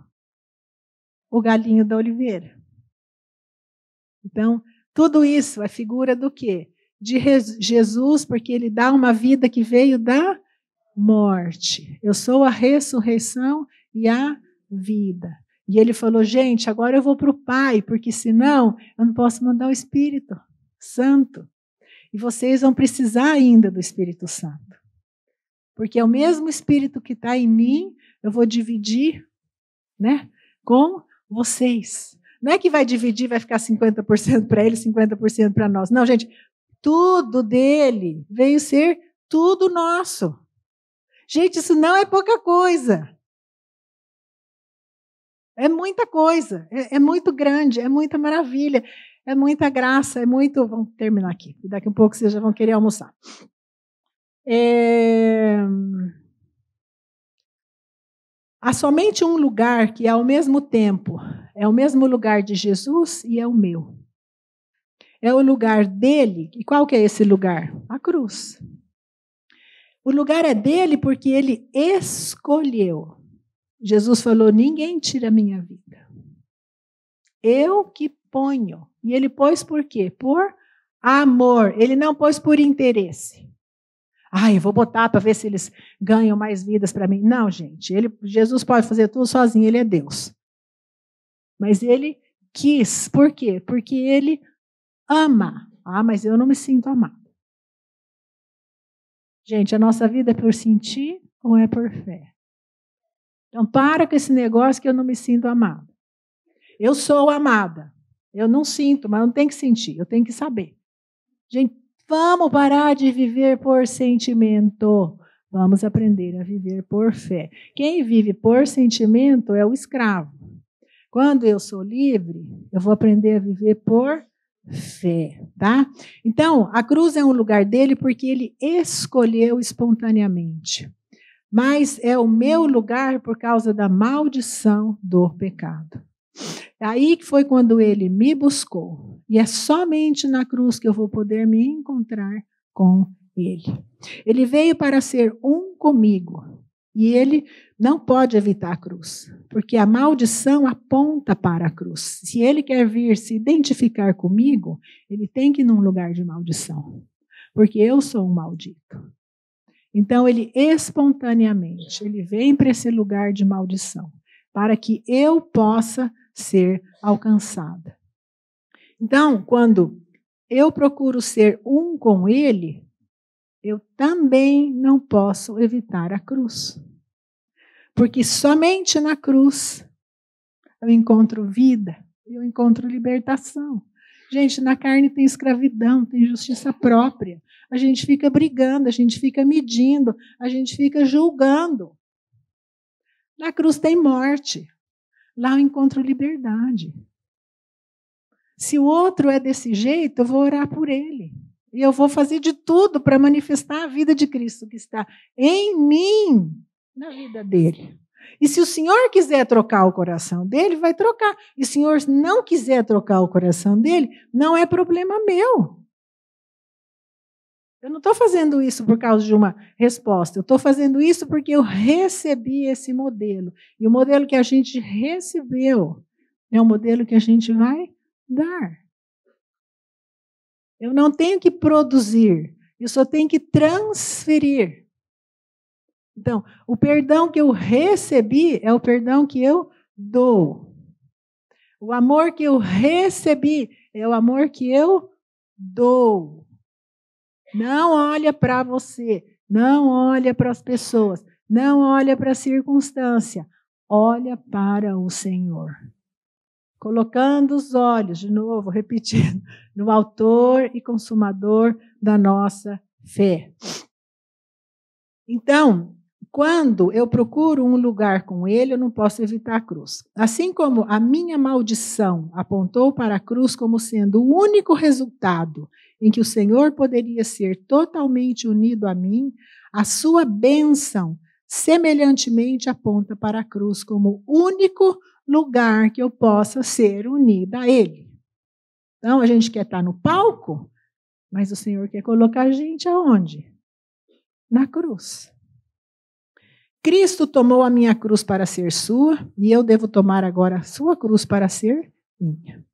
o galinho da oliveira. Então, tudo isso é figura do quê? De Jesus, porque ele dá uma vida que veio da morte. Eu sou a ressurreição e a vida. E ele falou, gente, agora eu vou para o Pai, porque senão eu não posso mandar o Espírito Santo. E vocês vão precisar ainda do Espírito Santo. Porque é o mesmo Espírito que está em mim, eu vou dividir, né, com vocês. Não é que vai dividir, vai ficar 50% para ele, 50% para nós. Não, gente, tudo dele veio ser tudo nosso. Gente, isso não é pouca coisa. É muita coisa, é muito grande, é muita maravilha, é muita graça, é muito... Vamos terminar aqui, daqui a pouco vocês já vão querer almoçar. Há somente um lugar que, ao mesmo tempo, é o mesmo lugar de Jesus e é o meu. É o lugar dele. E qual que é esse lugar? A cruz. O lugar é dele porque ele escolheu. Jesus falou, ninguém tira a minha vida. Eu que ponho. E ele pôs por quê? Por amor. Ele não pôs por interesse. Eu vou botar para ver se eles ganham mais vidas para mim. Não, gente. Jesus pode fazer tudo sozinho, ele é Deus. Mas ele quis. Por quê? Porque ele ama. Mas eu não me sinto amado. Gente, a nossa vida é por sentir ou é por fé? Então, para com esse negócio que eu não me sinto amada. Eu sou amada. Eu não sinto, mas eu não tenho que sentir, eu tenho que saber. Gente, vamos parar de viver por sentimento. Vamos aprender a viver por fé. Quem vive por sentimento é o escravo. Quando eu sou livre, eu vou aprender a viver por fé, tá? Então, a cruz é um lugar dele porque ele escolheu espontaneamente. Mas é o meu lugar por causa da maldição do pecado. Aí que foi quando ele me buscou. E é somente na cruz que eu vou poder me encontrar com ele. Ele veio para ser um comigo. E ele não pode evitar a cruz. Porque a maldição aponta para a cruz. Se ele quer vir se identificar comigo, ele tem que ir num lugar de maldição. Porque eu sou um maldito. Então, ele espontaneamente, ele vem para esse lugar de maldição, para que eu possa ser alcançada. Então, quando eu procuro ser um com ele, eu também não posso evitar a cruz. Porque somente na cruz eu encontro vida, eu encontro libertação. Gente, na carne tem escravidão, tem justiça própria. A gente fica brigando, a gente fica medindo, a gente fica julgando. Na cruz tem morte. Lá eu encontro liberdade. Se o outro é desse jeito, eu vou orar por ele. E eu vou fazer de tudo para manifestar a vida de Cristo que está em mim, na vida dele. E se o Senhor quiser trocar o coração dele, vai trocar. E se o Senhor não quiser trocar o coração dele, não é problema meu. Eu não estou fazendo isso por causa de uma resposta. Eu estou fazendo isso porque eu recebi esse modelo. E o modelo que a gente recebeu é o modelo que a gente vai dar. Eu não tenho que produzir, eu só tenho que transferir. Então, o perdão que eu recebi é o perdão que eu dou. O amor que eu recebi é o amor que eu dou. Não olha para você, não olha para as pessoas, não olha para a circunstância, olha para o Senhor. Colocando os olhos, de novo, repetindo, no autor e consumador da nossa fé. Então, quando eu procuro um lugar com ele, eu não posso evitar a cruz. Assim como a minha maldição apontou para a cruz como sendo o único resultado em que o Senhor poderia ser totalmente unido a mim, a sua bênção semelhantemente aponta para a cruz como o único lugar que eu possa ser unida a ele. Então, a gente quer estar no palco, mas o Senhor quer colocar a gente aonde? Na cruz. Cristo tomou a minha cruz para ser sua, e eu devo tomar agora a sua cruz para ser minha.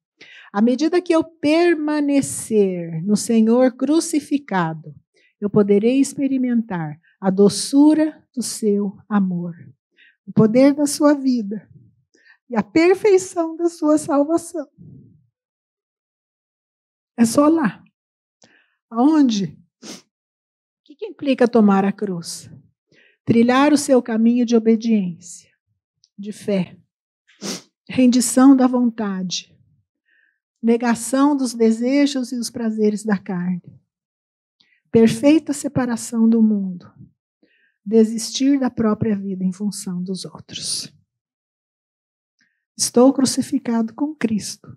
À medida que eu permanecer no Senhor crucificado, eu poderei experimentar a doçura do seu amor, o poder da sua vida, e a perfeição da sua salvação. É só lá. Aonde? O que implica tomar a cruz? Trilhar o seu caminho de obediência, de fé, rendição da vontade, negação dos desejos e dos prazeres da carne, perfeita separação do mundo, desistir da própria vida em função dos outros. Estou crucificado com Cristo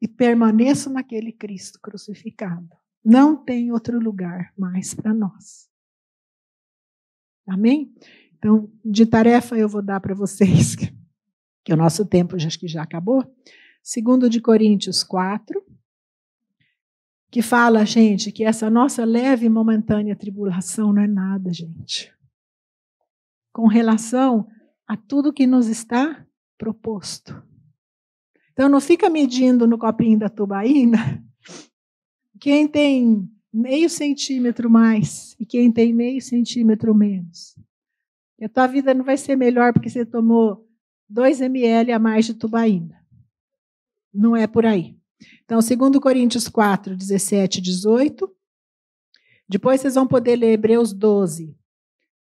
e permaneço naquele Cristo crucificado. Não tem outro lugar mais para nós. Amém? Então, de tarefa eu vou dar para vocês, que o nosso tempo acho que já acabou. 2 de Coríntios 4, que fala, gente, que essa nossa leve e momentânea tribulação não é nada, gente. Com relação a tudo que nos está proposto. Então, não fica medindo no copinho da tubaína quem tem meio centímetro mais e quem tem meio centímetro menos. E a tua vida não vai ser melhor porque você tomou 2 ml a mais de tubaína. Não é por aí. Então, 2 Coríntios 4, 17 e 18. Depois vocês vão poder ler Hebreus 12,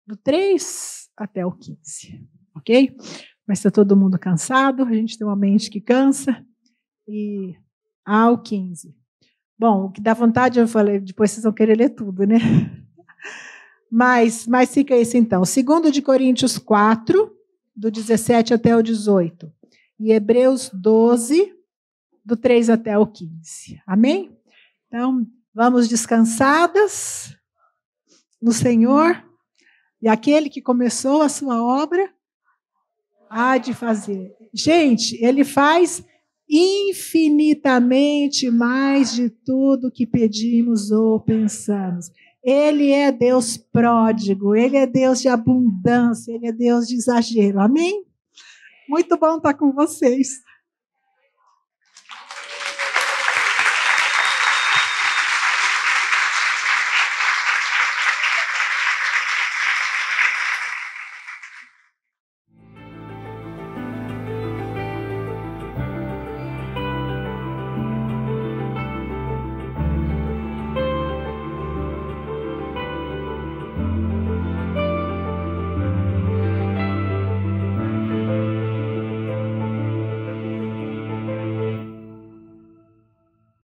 do 3 até o 15. Ok? Mas está todo mundo cansado, a gente tem uma mente que cansa. E ao 15. Bom, o que dá vontade, eu falei, depois vocês vão querer ler tudo, né? Mas fica isso então. 2 de Coríntios 4, do 17 até o 18. E Hebreus 12, do 3 até o 15. Amém? Então, vamos descansadas no Senhor. E aquele que começou a sua obra, há de fazer. Gente, ele faz infinitamente mais de tudo que pedimos ou pensamos. Ele é Deus pródigo, Ele é Deus de abundância, Ele é Deus de exagero. Amém? Muito bom estar com vocês.